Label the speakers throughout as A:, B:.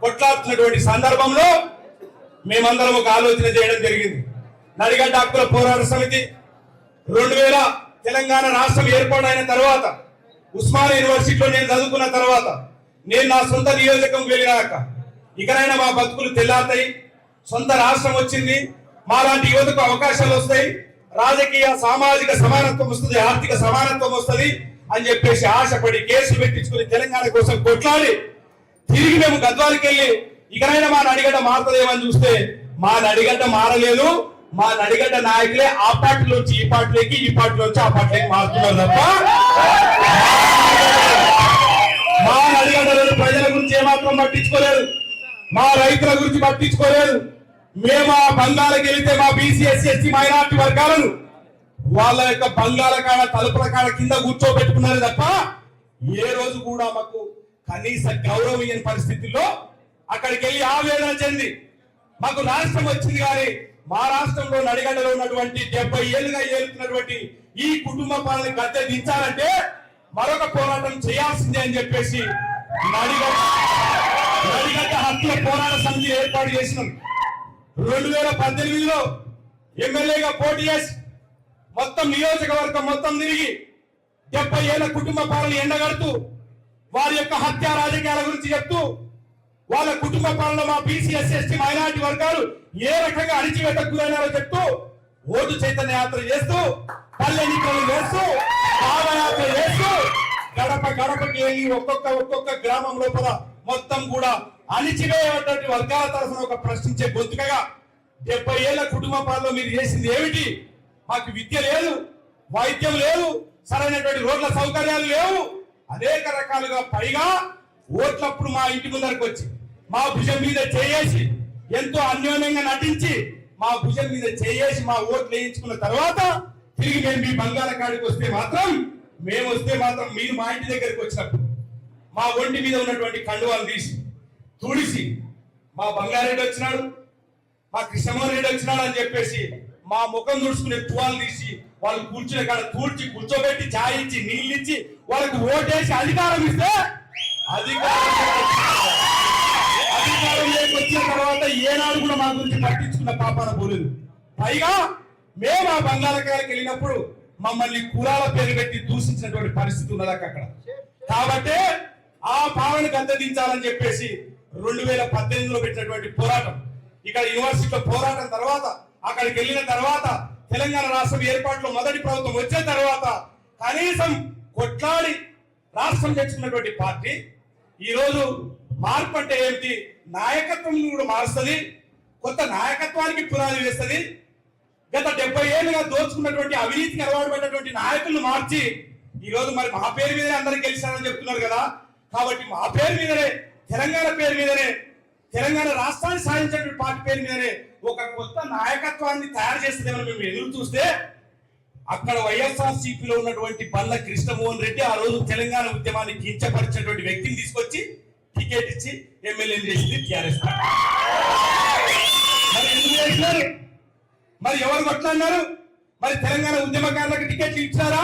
A: కొట్లాడుతున్నటువంటి సందర్భంలో మేమందరం ఒక ఆలోచన చేయడం జరిగింది. నడిగడ్డ హక్కుల పోరాట సమితి 2000 తెలంగాణ రాష్ట్రం ఏర్పాటైన తర్వాత ఉస్మానియా యూనివర్సిటీలో నేను చదువుకున్న తర్వాత నేను నా సొంత నియోజకం వెళ్ళినాక ఇకనైనా మా బతుకులు తెల్లాతాయి, సొంత రాష్ట్రం వచ్చింది, మాలాంటి యువతకు అవకాశాలు వస్తాయి, రాజకీయ సామాజిక సమానత్వం వస్తుంది, ఆర్థిక సమానత్వం వస్తుంది అని చెప్పేసి ఆశపడి కేసులు పెట్టించుకుని తెలంగాణ కోసం కొట్లాడి తిరిగి మేము గద్వాలకి వెళ్ళి ఇకనైనా మా నడిగడ్డ మారుతుందేమని చూస్తే మా నడిగడ్డ మారలేదు. మా నడిగడ్డ నాయకులే ఆ పార్టీలోంచి ఈ పార్టీలోకి, ఈ పార్టీలోంచి ఆ పార్టీలోకి మారుతున్నారు తప్ప మా నడిగడ్డలను ప్రజల గురించి ఏమాత్రం పట్టించుకోలేదు, మా రైతుల గురించి పట్టించుకోలేదు. మేము ఆ బంగాళకి వెళితే మా బీసీ ఎస్సీ ఎస్టీ మైనార్టీ వర్గాలను వాళ్ళ యొక్క బంగాళ కాడ తలుపుల కాడ కింద కూర్చోబెట్టుకున్నారు తప్ప ఏ రోజు కూడా మాకు కనీస గౌరవం ఇయ్యని పరిస్థితుల్లో అక్కడికి వెళ్ళి ఆవేదన చెంది మాకు రాష్ట్రం వచ్చింది. కానీ మా రాష్ట్రంలో నడిగడ్డలో ఉన్నటువంటి 70 ఏళ్లుగా ఏలుతున్నటువంటి ఈ కుటుంబ పాలన గద్దె దించాలంటే మరొక పోరాటం చేయాల్సిందే అని చెప్పేసి నడిగడ్డ హక్కుల పోరాట సమితి ఏర్పాటు చేసినాం. 2018లో ఎమ్మెల్యేగా పోటీ చేసి మొత్తం నియోజకవర్గం మొత్తం తిరిగి 70 ఏళ్ల కుటుంబ పాలన ఎండగడుతూ వారి యొక్క హత్య రాజకీయాల గురించి చెప్తూ వాళ్ళ కుటుంబ పాలన మా బీసీ ఎస్సీ ఎస్టీ మైనారిటీ వర్గాలు ఏ రకంగా అణిచివేతకు గురైనారో చెప్తూ ఓటు చైతన్య యాత్ర చేస్తూ పల్లె ఎన్నికలు చేస్తూ పాదయాత్ర చేస్తూ గడప గడపకి వెళ్ళి ఒక్కొక్క గ్రామం లోపల మొత్తం కూడా అణిచివేయబడ్డటువంటి వర్గాల తరఫున ఒక ప్రశ్నించే గొంతుకగా 70 ఏళ్ల కుటుంబ పాలనలో మీరు చేసింది ఏమిటి? మాకు విద్య లేదు, వైద్యం లేదు, సరైనటువంటి రోడ్ల సౌకర్యాలు లేవు, అనేక రకాలుగా పైగా ఓట్లప్పుడు మా ఇంటి ముందరకు వచ్చి మా భుజం మీద చేయేసి ఎంతో అన్యోన్యంగా నటించి మా భుజం మీద చేయేసి మా ఓట్లు వేయించుకున్న తర్వాత తిరిగి మేము మీ బంగాళ కాడికి వస్తే మాత్రం మీరు మా ఇంటి దగ్గరికి వచ్చినప్పుడు మా ఒంటి మీద ఉన్నటువంటి కండువాలు తీసి తుడిసి మా బంగారెడ్డి వచ్చినాడు, మా కృష్ణమోహన్ రెడ్డి వచ్చినాడు అని చెప్పేసి మా ముఖం తుడుచుకునే తువాలు తీసి వాళ్ళు కూర్చునే కాడ కూర్చోబెట్టి ఛాయ్ ఇచ్చి నీళ్ళు ఇచ్చి వాళ్ళకు ఓటేసి అధికారం ఇస్తే అధికారంలోకి వచ్చిన తర్వాత ఏనాడు కూడా మా గురించి పట్టించుకున్న పాపాన పోలేదు. పైగా మేము ఆ బంగాళాఖాతాకి వెళ్ళినప్పుడు మమ్మల్ని కులాల పేరు పెట్టి దూషించినటువంటి పరిస్థితి ఉన్నది అక్కడ. కాబట్టి ఆ పాలన గద్దెదించాలని చెప్పేసి 2018లో పెట్టినటువంటి పోరాటం, ఇక్కడ యూనివర్సిటీలో పోరాటం తర్వాత అక్కడికి వెళ్ళిన తర్వాత తెలంగాణ రాష్ట్రం ఏర్పాటులో మొదటి ప్రభుత్వం వచ్చిన తర్వాత కనీసం కొట్లాడి రాష్ట్రం తెచ్చుకున్నటువంటి పార్టీ ఈ రోజు మార్పు అంటే ఏమిటి? నాయకత్వం కూడా మారుస్తుంది, కొత్త నాయకత్వానికి పునాది వేస్తుంది. గత 70 ఏళ్ళుగా దోచుకున్నటువంటి అవినీతికి అలవాటు పడినటువంటి నాయకులను మార్చి ఈ రోజు మరి మా పేరు మీదనే అందరికి గెలిచారని చెప్తున్నారు కదా. కాబట్టి మా పేరు మీదనే, తెలంగాణ పేరు మీదనే, తెలంగాణ రాష్ట్రాన్ని సాధించినటువంటి పార్టీ పేరు మీదనే ఒక కొత్త నాయకత్వాన్ని తయారు చేస్తుందేమో మేము ఎదురు చూస్తే అక్కడ వైఎస్ఆర్సీపీలో ఉన్నటువంటి బల్ల కృష్ణమోహన్ రెడ్డి ఆ రోజు తెలంగాణ ఉద్యమాన్ని కించపరిచినటువంటి వ్యక్తిని తీసుకొచ్చి టికెట్ ఇచ్చి ఎమ్మెల్యేని చేసింది టీఆర్ఎస్. మరి ఎందుకు చేసినారు? మరి ఎవరు కొట్లాడినారు? మరి తెలంగాణ ఉద్యమకారులకు టికెట్లు ఇచ్చారా?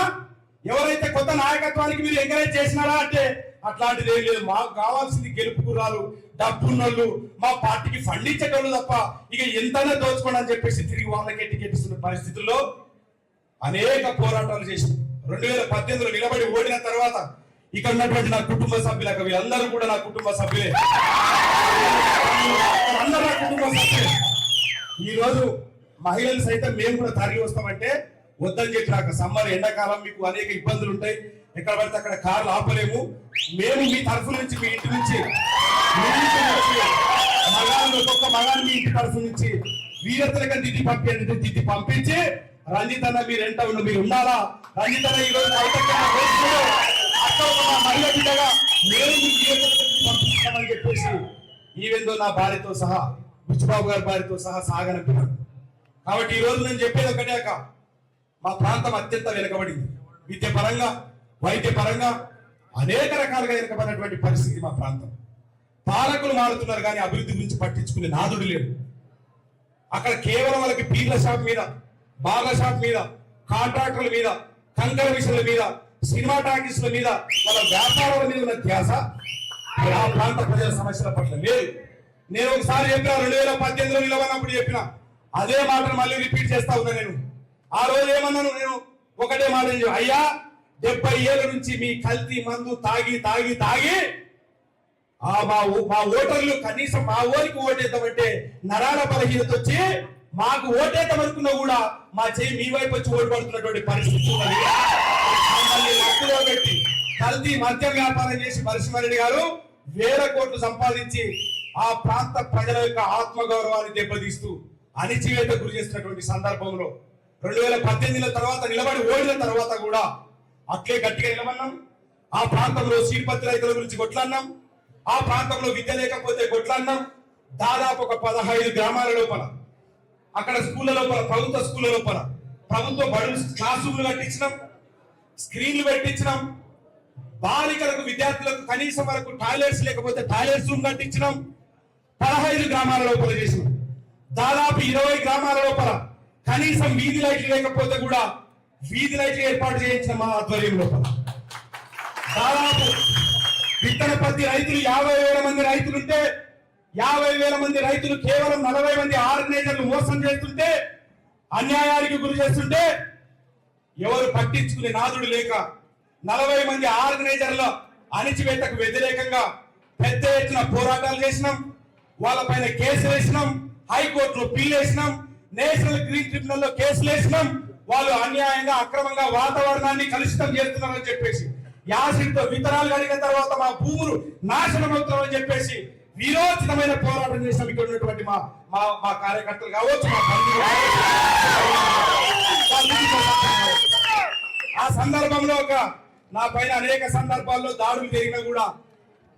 A: ఎవరైతే కొత్త నాయకత్వానికి మీరు ఎంకరేజ్ చేసినారా అంటే అట్లాంటిది ఏం లేదు. మాకు కావాల్సింది గెలుపు గుర్రాలు, డబ్బున్నోళ్ళు, మా పార్టీకి ఫండ్ ఇచ్చేటోళ్ళు తప్ప ఇక ఎంతైనా దోచుకోండి అని చెప్పేసి తిరిగి వాళ్ళకే టికెట్ ఇస్తున్న పరిస్థితుల్లో అనేక పోరాటాలు చేసి 2018లో నిలబడి ఓడిన తర్వాత ఇక్కడ ఉన్నటువంటి నా కుటుంబ సభ్యులకు వీళ్ళందరూ కూడా నా కుటుంబ సభ్యులే, అందరూ నా కుటుంబ సభ్యులే. ఈ రోజు మహిళలు సైతం మేము కూడా తరలి వస్తామంటే వద్దని చెప్పి నాకు సమ్మర్ ఎండాకాలం మీకు అనేక ఇబ్బందులు ఉంటాయి, ఎక్కడ పడితే అక్కడ కార్లు ఆపలేము. మేము మీ తరఫు నుంచి, మీ ఇంటి నుంచి మగాన్ని ఒక్కొక్క మగాన్ని మీ ఇంటి తరఫు నుంచి వీరతలుగా దిద్ది పంపించి రంజిత్ అన్న మీరు ఎంత మీరు ఉండాలా, రంజిత్ అన్న ఈ రోజు మహిళ బిడ్డగా నేను పంపిస్తామని చెప్పేసి ఈవెందో నా భార్యతో సహా, బుచ్చిబాబు గారి భార్యతో సహా సాగనంపినాడు. కాబట్టి ఈ రోజు నేను చెప్పేది ఒకటే, మా ప్రాంతం అత్యంత వెనుకబడింది, విద్య పరంగా, వైద్య పరంగా అనేక రకాలుగా వెనుకబడినటువంటి పరిస్థితి మా ప్రాంతం. పాలకులు మారుతున్నారు కానీ అభివృద్ధి గురించి పట్టించుకునే నాదుడు లేడు. అక్కడ కేవలం వాళ్ళకి పీర్ల షాప్ మీద, బార్ల షాప్ మీద, కాంట్రాక్టర్ల మీద, కంకర విషయాల మీద, సినిమా టాకీస్ల మీద, వాళ్ళ వ్యాపారాల మీద ఉన్న ధ్యాస ఆ ప్రాంత ప్రజల సమస్యల పట్ల లేదు. నేను ఒకసారి చెప్పిన 2018లో నిలవన్నప్పుడు చెప్పిన అదే మాటను మళ్ళీ రిపీట్ చేస్తా ఉన్నా. నేను ఆ రోజు ఏమన్నాను, నేను ఒకటే మాట అయ్యా 70 ఏళ్ళ నుంచి మీ కల్తీ మందు తాగి తాగి తాగి మా ఓటర్లు కనీసం మా ఊరికి ఓటేద్దామంటే నరాల బలహీనత వచ్చి మాకు ఓటేద్దామనుకున్నా కూడా మా చెయ్యి మీ వైపు వచ్చి ఓటు పడుతున్నటువంటి పరిస్థితి ఉన్నది. లక్కులో పెట్టి కల్తీ మద్య వ్యాపారం చేసి నరసింహారెడ్డి గారు వేల కోట్లు సంపాదించి ఆ ప్రాంత ప్రజల యొక్క ఆత్మగౌరవాన్ని దెబ్బతీస్తూ అణిచివేత గురి చేస్తున్నటువంటి సందర్భంలో 2018 తర్వాత నిలబడి ఓడిన తర్వాత కూడా అట్లే గట్టిగా నిలబడినాం. ఆ ప్రాంతంలో సీడ్పత్తి రైతుల గురించి కొట్లాడినాం. ఆ ప్రాంతంలో విద్య లేకపోతే కొట్లాడినాం. దాదాపు ఒక 15 గ్రామాల లోపల అక్కడ స్కూళ్ళ లోపల, ప్రభుత్వ స్కూళ్ళ లోపల ప్రభుత్వ బడులు క్లాస్ రూమ్లు కట్టించినాం, స్క్రీన్లు పెట్టించినాం. బాలికలకు విద్యార్థులకు కనీసం వరకు టాయిలెట్స్ లేకపోతే టాయిలెట్స్ రూమ్ కట్టించినాం. 15 గ్రామాల లోపల చేసినాం. దాదాపు 20 గ్రామాల లోపల కనీసం వీధి లైట్లు లేకపోతే కూడా వీధి లైట్లు ఏర్పాటు చేయించిన మా ఆధ్వర్యం లోపల దాదాపు విత్తన పత్తి రైతులు 50,000 మంది రైతులుంటే 50,000 మంది రైతులు కేవలం 40 మంది ఆర్గనైజర్లు మోసం చేస్తుంటే, అన్యాయానికి గురి చేస్తుంటే ఎవరు పట్టించుకునే నాదుడు లేక 40 మంది ఆర్గనైజర్ల అణిచివేతకు వ్యతిరేకంగా పెద్ద ఎత్తున పోరాటాలు చేసినాం. వాళ్ళపైన కేసులు వేసినాం, హైకోర్టులో పిల్లు వేసినాం, నేషనల్ గ్రీన్ ట్రిబ్యునల్లో కేసులు వేసినాం. వాళ్ళు అన్యాయంగా అక్రమంగా వాతావరణాన్ని కలుషితం చేస్తున్నారని చెప్పేసి, యాసిడ్తో విత్తనాలు కడిగిన తర్వాత మా భూములు నాశనం అవుతున్నారని చెప్పేసి వీరోచితమైన పోరాటం చేసినాం. ఇక్కడ ఉన్నటువంటి మా మా మా కార్యకర్తలు కావచ్చు, మా బంధువులు. ఆ సందర్భంలో నా పైన అనేక సందర్భాల్లో దాడులు జరిగినా కూడా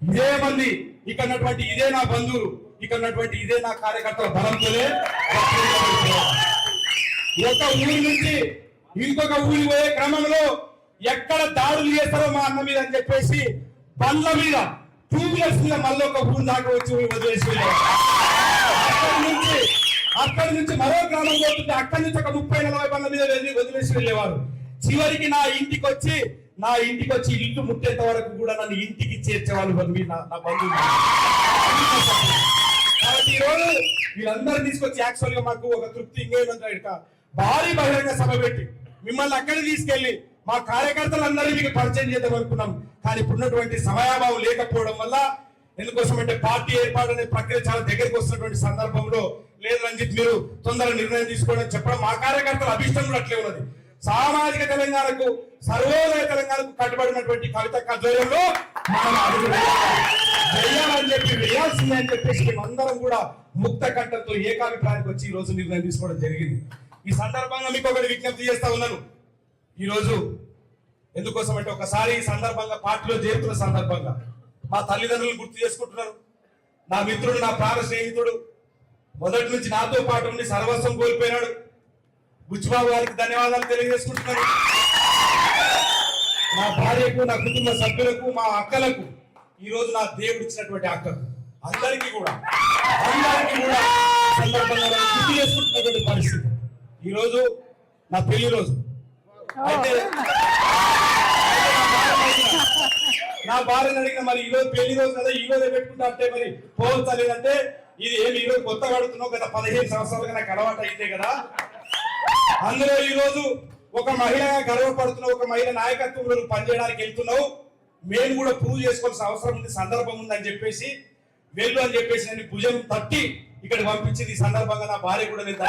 A: ఇదే మంది ఇక్కడ ఉన్నటువంటి ఇదే నా బంధువులు, ఇక్కడ ఉన్నటువంటి ఇదే నా కార్యకర్తల బలంతోనే ఒక ఊరి నుంచి ఇంకొక ఊరి పోయే క్రమంలో ఎక్కడ దాడులు చేస్తారో మా అన్న మీద అని చెప్పేసి బండ్ల మీద 2 వీలర్స్ మీద మళ్ళీ ఒక ఊరు దాకా వచ్చి వదిలేసి అక్కడి నుంచి మరో గ్రామం పోతుంటే అక్కడి నుంచి ఒక 30-40 బండ్ల మీద వదిలేసి వెళ్ళేవారు. చివరికి నా ఇంటికి వచ్చి ఇల్లు ముట్టేంత వరకు కూడా నన్ను ఇంటికి చేర్చేవాళ్ళు నా బంధువులు. కాబట్టి ఈ రోజు వీళ్ళందరూ తీసుకొచ్చి యాక్చువల్ గా మాకు ఒక తృప్తి ఇంకేమంటే భారీ బహిరంగ సభ పెట్టి మిమ్మల్ని అక్కడికి తీసుకెళ్లి మా కార్యకర్తలందరూ మీకు పరిచయం చేద్దాం అనుకున్నాం. కానీ ఇప్పుడున్నటువంటి సమయాభావం లేకపోవడం వల్ల, ఎందుకోసం అంటే పార్టీ ఏర్పాటు అనే ప్రక్రియ చాలా దగ్గరికి వస్తున్నటువంటి సందర్భంలో లేదు రంజిత్ మీరు తొందరగా నిర్ణయం తీసుకోవడం చెప్పడం మా కార్యకర్తల అభిష్టం కూడా అట్లే ఉన్నది. సామాజిక తెలంగాణకు, సర్వోదయ తెలంగాణకు కట్టుబడినటువంటి కవిత ఆధ్వర్యంలో వేయాలని చెప్పి వేయాల్సిందే అని చెప్పేసి మేమందరం కూడా ముక్త కంఠంతో ఏకాభిప్రాయానికి వచ్చి ఈ రోజు నిర్ణయం తీసుకోవడం జరిగింది. ఈ సందర్భంగా మీకు ఒకటి విజ్ఞప్తి చేస్తా ఉన్నాను. ఈ రోజు ఎందుకోసం అంటే ఒకసారి ఈ సందర్భంగా పార్టీలో చేరుతున్న సందర్భంగా మా తల్లిదండ్రులు గుర్తు చేసుకుంటున్నారు. నా మిత్రుడు, నా ప్రాణ స్నేహితుడు, మొదటి నుంచి నాతో పాటు ఉండి సర్వస్వం కోల్పోయినాడు బుచ్చిబాబు గారికి ధన్యవాదాలు తెలియజేసుకుంటున్నాను. నా భార్యకు, నా కుటుంబ సభ్యులకు, మా అక్కలకు, ఈ రోజు నా దేవుడు ఇచ్చినటువంటి అక్కకు అందరికీ కూడా సందర్భంగా గుర్తు చేసుకుంటున్నటువంటి పరిస్థితి. ఈ రోజు నా పెళ్లి రోజు. అయితే నా భార్యను అడిగిన మరి ఈ రోజు పెళ్లి రోజు కదా, ఈ రోజే పెట్టుకుంటా అంటే మరి పోవచ్చా లేదంటే ఇది ఏమి ఈ రోజు కొత్త కడుతున్నావు గత 15 సంవత్సరాలుగా నాకు అలవాటు అయితే కదా. అందులో ఈ రోజు ఒక మహిళగా గర్వపడుతున్నావు, ఒక మహిళ నాయకత్వంలో పనిచేయడానికి వెళ్తున్నావు, మేము కూడా ప్రూవ్ చేసుకోవాల్సిన అవసరం ఉంది, సందర్భం ఉందని చెప్పేసి వెళ్ళు అని చెప్పేసి నేను భుజం తట్టి ఇక్కడ పంపించింది. ఈ సందర్భంగా నా భార్య కూడా నేను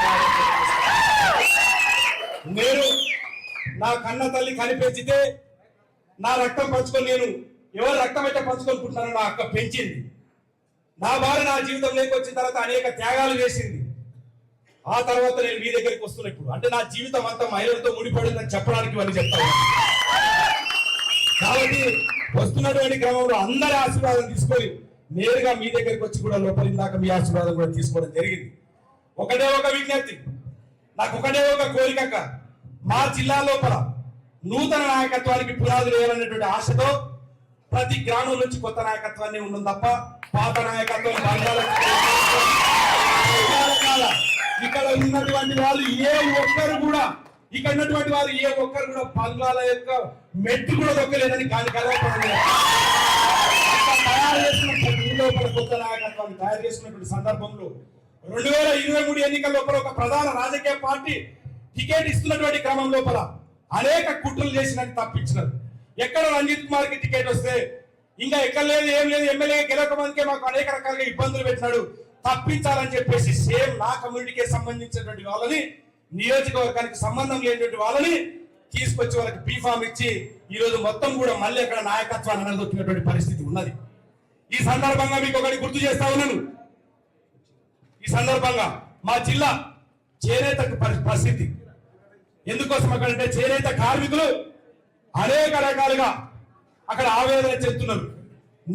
A: నా కన్న తల్లి కనిపెంచితే నా రక్తం పంచుకొని నేను ఎవరు రక్తం అయితే పంచుకొనుకుంటున్నానో నా అక్క పెంచింది. నా భార్య నా జీవితంలోకి వచ్చిన తర్వాత అనేక త్యాగాలు చేసింది. ఆ తర్వాత నేను మీ దగ్గరికి వస్తున్నా. ఇప్పుడు అంటే నా జీవితం అంతా మహిళలతో ముడిపడిందని చెప్పడానికి ఇవన్నీ చెప్తాను. కాబట్టి వస్తున్నటువంటి క్రమంలో అందరి ఆశీర్వాదం తీసుకొని నేరుగా మీ దగ్గరికి వచ్చి కూడా లోపలి దాకా మీ ఆశీర్వాదం కూడా తీసుకోవడం జరిగింది. ఒకటే ఒక విజ్ఞప్తి, నాకు ఒకటే ఒక కోరిక, మా జిల్లా లోపల నూతన నాయకత్వానికి పునాదులు వేయాలనేటువంటి ఆశతో ప్రతి గ్రామం నుంచి కొత్త నాయకత్వాన్ని ఉండడం తప్ప పాత నాయకత్వం ఇక్కడ ఉన్నటువంటి వాళ్ళు ఏ ఒక్కరు కూడా బంగ్లాల యొక్క మెట్టు కూడా దొక్కలేదని కానీ కలవపడలేదు. తయారు చేసుకున్న లోపల కొత్త నాయకత్వాన్ని తయారు చేసుకున్నటువంటి సందర్భంలో 2023 ఎన్నికల లోపల ఒక ప్రధాన రాజకీయ పార్టీ టికెట్ ఇస్తున్నటువంటి క్రమం లోపల అనేక కుట్రలు చేసినట్టు తప్పించినారు. ఎక్కడ రంజిత్ కుమార్ కి టికెట్ వస్తే ఇంకా ఎక్కడ లేదు ఏం లేదు, ఎమ్మెల్యే గెలవకమందుకే మాకు అనేక రకాలుగా ఇబ్బందులు పెట్టినాడు, తప్పించాలని చెప్పేసి సేమ్ నా కమ్యూనిటీకి సంబంధించినటువంటి వాళ్ళని, నియోజకవర్గానికి సంబంధం లేనటువంటి వాళ్ళని తీసుకొచ్చి వాళ్ళకి బీఫామ్ ఇచ్చి ఈ రోజు మొత్తం కూడా మళ్ళీ అక్కడ నాయకత్వాన్ని అనగదొక్కినటువంటి పరిస్థితి ఉన్నది. ఈ సందర్భంగా మీకు ఒకటి గుర్తు చేస్తా ఉన్నాను. ఈ సందర్భంగా మా జిల్లా చేనేత పరిస్థితి ఎందుకోసం అక్కడంటే చేనేత కార్మికులు అనేక రకాలుగా అక్కడ ఆవేదన చెందుతున్నారు.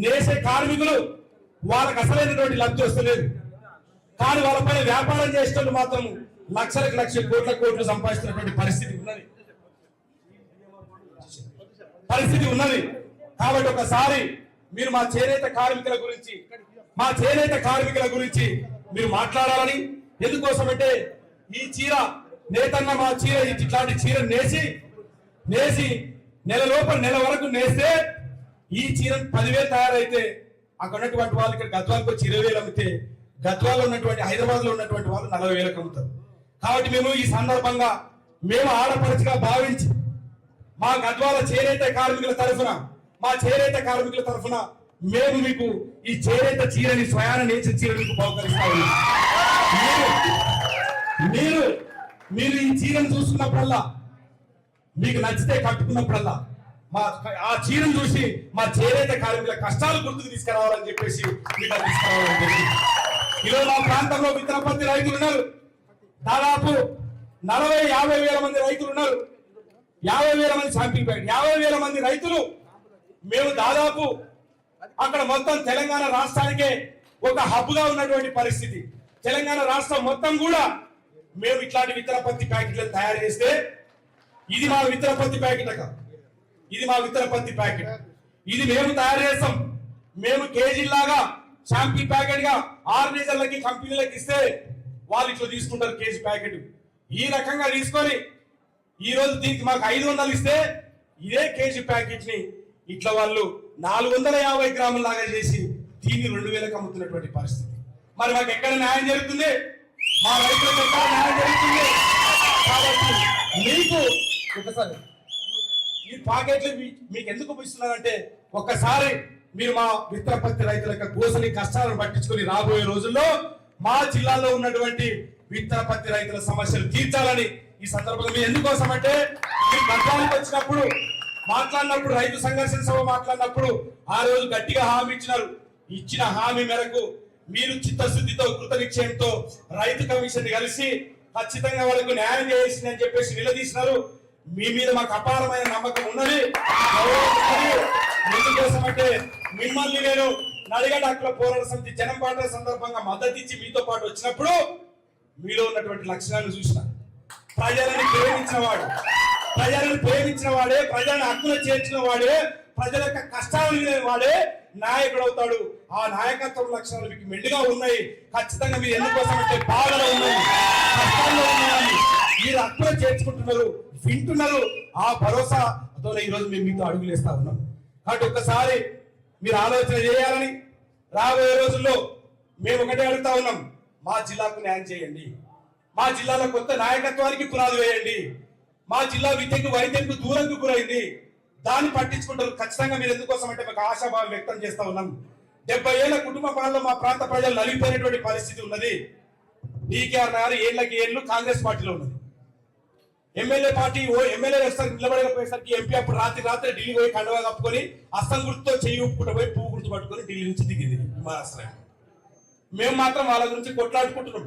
A: నేసే కార్మికులు వాళ్ళకి అసలైనటువంటి లబ్ధి వస్తలేదు, కానీ వాళ్ళపైన వ్యాపారం చేసేటప్పుడు మాత్రం లక్షలకు లక్ష కోట్లు సంపాదిస్తున్నటువంటి పరిస్థితి ఉన్నది. కాబట్టి ఒకసారి మీరు మా చేనేత కార్మికుల గురించి మీరు మాట్లాడాలని. ఎందుకోసం అంటే ఈ చీర నేతన్న మా చీర ఇట్లాంటి చీర నేసి నెల వరకు నేస్తే ఈ చీర 10,000 తయారైతే అక్కడ ఉన్నటువంటి వాళ్ళు ఇక్కడ గద్వాలకు వచ్చి 20,000 అమ్మితే గద్వాల్లో ఉన్నటువంటి హైదరాబాద్ లో ఉన్నటువంటి వాళ్ళు 40,000 అమ్ముతారు. కాబట్టి మేము ఈ సందర్భంగా మేము ఆడపడుచుగా భావించి మా గద్వాల చేనేత కార్మికుల తరఫున మేము మీకు ఈ చేనేత చీరని స్వయాన నేసిన చీర మీకు బహుకరిస్తా ఉన్నాం. మీరు ఈ చీరను చూసుకున్నప్పుడల్లా మీకు నచ్చితే కట్టుకున్నప్పుడల్లా ఆ చీరను చూసి మా చేనేత కార్మికుల కష్టాలు గుర్తుకు తీసుకురావాలని చెప్పేసి మీకు తీసుకురావాలని చెప్పి ఈరోజు మా ప్రాంతంలో విత్తనపత్తి రైతులు ఉన్నారు. దాదాపు 40-50 వేల మంది రైతులు ఉన్నారు. 50,000 మంది శాంపిల్ ప్యాకెట్ 50,000 మంది రైతులు. మేము దాదాపు అక్కడ మొత్తం తెలంగాణ రాష్ట్రానికే ఒక హబ్ గా ఉన్నటువంటి పరిస్థితి. తెలంగాణ రాష్ట్రం మొత్తం కూడా మేము ఇట్లాంటి విత్తనపత్తి ప్యాకెట్లను తయారు చేస్తే ఇది మా విత్తనపత్తి ప్యాకెట్ ఇది మేము తయారు చేస్తాం. మేము కేజీలాగా శాంపిల్ ప్యాకెట్ గా ఆర్గనైజర్లకి కంపెనీలకు ఇస్తే వాళ్ళు ఇట్లా తీసుకుంటారు కేజీ ప్యాకెట్. ఈ రకంగా తీసుకొని ఈ రోజు దీనికి మాకు 500 ఇస్తే ఇదే కేజీ ప్యాకెట్ ని ఇట్లా వాళ్ళు 450 గ్రాముల లాగా చేసి దీన్ని 2,000కి అమ్ముతున్నటువంటి పరిస్థితి. మరి మాకు ఎక్కడ న్యాయం జరుగుతుంది? మా రైతులకు ఎక్కడ న్యాయం జరుగుతుంది? కాబట్టి మీకు ఒకసారి ఈ ప్యాకెట్లు మీకు ఎందుకు ఇస్తున్నారంటే ఒక్కసారి మీరు మా విత్తనపత్తి రైతుల యొక్క గోసని కష్టాలను పట్టించుకొని రాబోయే రోజుల్లో మా జిల్లాలో ఉన్నటువంటి విత్తనపత్తి రైతుల సమస్యలు తీర్చాలని ఈ సందర్భంగా మీరు ఎందుకోసం అంటే మీరు గద్వాలకు వచ్చినప్పుడు మాట్లాడినప్పుడు రైతు సంఘర్షణ సభ మాట్లాడినప్పుడు ఆ రోజు గట్టిగా హామీ ఇచ్చినారు. ఇచ్చిన హామీ మేరకు మీరు చిత్తశుద్ధితో కృత నిశ్చయంతో రైతు కమిషన్ కలిసి ఖచ్చితంగా వాళ్ళకు న్యాయం చేయాల్సింది అని చెప్పేసి నిలదీసినారు. మీ మీద మాకు అపారమైన నమ్మకం ఉన్నది. ఎందుకోసం అంటే మిమ్మల్ని నేను నడిగడ్డ హక్కుల పోరాట సమితి జనం పాటల సందర్భంగా మద్దతు ఇచ్చి మీతో పాటు వచ్చినప్పుడు మీలో ఉన్నటువంటి లక్షణాలను చూసిన ప్రజలను ప్రేమించిన వాడే ప్రజలను హక్కులు చేర్చిన వాడే ప్రజల యొక్క కష్టాలు వినే వాడే నాయకుడు అవుతాడు. ఆ నాయకత్వం లక్షణాలు మీకు మెండుగా ఉన్నాయి. ఖచ్చితంగా మీరు ఎందుకోసం అంటే బాధలో ఉన్నాయి, కష్టాల్లో ఉన్నాయని మీరు హక్కులు చేర్చుకుంటున్నారు, వింటున్నారు. ఆ భరోసాతో ఈరోజు మేము మీతో అడుగులేస్తా ఉన్నాం. కాబట్టి ఒక్కసారి మీరు ఆలోచన చేయాలని రాబోయే రోజుల్లో మేము ఒకటే అడుగుతా ఉన్నాం. మా జిల్లాకు న్యాయం చేయండి, మా జిల్లాలో కొత్త నాయకత్వానికి పునాది వేయండి. మా జిల్లా విద్యకు వైద్యంకు దూరంకు గురైంది, దాన్ని పట్టించుకుంటారు. ఖచ్చితంగా మీరు ఎందుకోసం అంటే మాకు ఆశాభావం వ్యక్తం చేస్తా ఉన్నాం. 70 ఏళ్ల కుటుంబ పాలనలో మా ప్రాంత ప్రజలు నలిగిపోయినటువంటి పరిస్థితి ఉన్నది. డీకేఆర్ గారు ఏళ్ళు కాంగ్రెస్ పార్టీలో ఉన్నది. ఎమ్మెల్యే నిలబడకపోయేసరికి ఎంపీ అప్పుడు రాత్రి ఢిల్లీ పోయి కండవా కప్పుకొని అస్తం గుర్తుతో చెయ్యి ఊపుకుంటూ పోయి పువ్వు గుర్తు పట్టుకొని ఢిల్లీ నుంచి దిగింది విమానాశ్రయం. మేము మాత్రం వాళ్ళ గురించి కొట్లాడుకుంటున్నాం.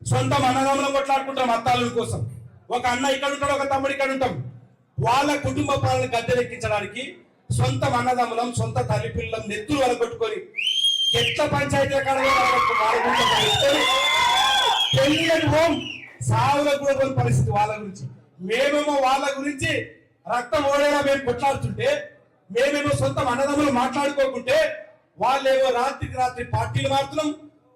A: సొంత అన్నదమ్ములం కొట్లాడుకుంటాం అత్తాల కోసం. ఒక అన్న ఇక్కడ ఉంటాడు, ఒక తమ్ముడు ఇక్కడ ఉంటాం. వాళ్ళ కుటుంబ పాలన గద్దెనెక్కించడానికి సొంత అన్నదమ్ములం, సొంత తల్లి పిల్లలం నెత్తులు వలగొట్టుకొని ఎట్ల పంచాయతీ పెళ్లికి హోం సావులకు కూడా కొన్ని పరిస్థితి వాళ్ళ గురించి. మేమేమో వాళ్ళ గురించి రక్తం ఓడేలా మేము కొట్లాడుతుంటే, మేమేమో సొంత అన్నదమ్ములు మాట్లాడుకోకుంటే వాళ్ళేమో రాత్రికి రాత్రి పార్టీలు మారుతున్నాం.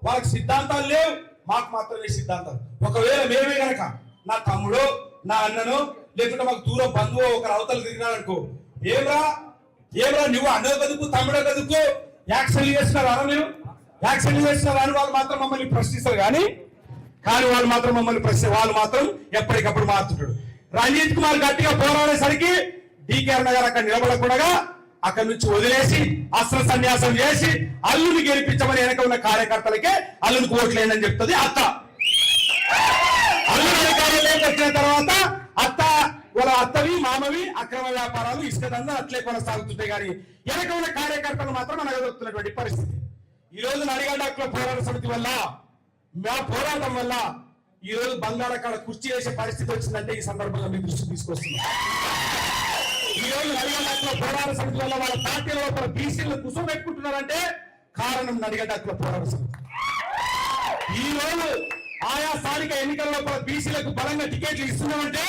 A: వాళ్ళకి సిద్ధాంతాలు లేవు, మాకు మాత్రమే సిద్ధాంతాలు. ఒకవేళ మేమే గనక నా తమ్ముడో నా అన్ననో లేకుంటే మాకు దూరం బంధువు ఒకరు అవతలు తిరిగినాడనుకో, ఏమ్రా నువ్వు అన్నో కదుకు తమ్ముడో కదుకు యాక్షన్ చేస్తున్నారా మీరు? యాక్షన్ చేస్తున్నారా అని వాళ్ళు మాత్రం మమ్మల్ని ప్రశ్నిస్తారు కానీ వాళ్ళు మాత్రం మమ్మల్ని వాళ్ళు మాత్రం ఎప్పటికప్పుడు మారుతుంటాడు. రంజిత్ కుమార్ గట్టిగా పోరాడేసరికి డీకే అరుణ గారు అక్కడ నిలబడకూడగా అక్కడి నుంచి వదిలేసి అస్త్ర సన్యాసం చేసి అల్లుని గెలిపించమని వెనక ఉన్న కార్యకర్తలకే అల్లునికి ఓట్లేందని చెప్తుంది అత్త. అల్లుని అధికారంలోకి వచ్చిన తర్వాత అత్త వాళ్ళ అత్తవి మామవి అక్రమ వ్యాపారాలు ఇసుక దందా అట్లే కొనసాగుతుంటాయి కానీ వెనక ఉన్న కార్యకర్తలు మాత్రం అనగదొక్కుతున్నటువంటి పరిస్థితి. ఈ రోజు నడిగడ్డ హక్కుల పోరాట సమితి వల్ల మా పోరాటం వల్ల ఈ రోజు బంగాళాఖాడ కుర్చీ వేసే పరిస్థితి వచ్చిందంటే ఈ సందర్భంగా మీ దృష్టికి తీసుకొస్తున్నాం. ఈ రోజు నడిగడ్డ హక్కుల పోరాట సమితి వల్ల వాళ్ళ పార్టీల లోపల బీసీలను కూర్చోబెట్టుకుంటున్నారంటే కారణం నడిగడ్డ హక్కుల పోరాట సమితి. ఈ రోజు ఆయా స్థానిక ఎన్నికల లోపల బీసీలకు బలంగా టికెట్లు ఇస్తున్నామంటే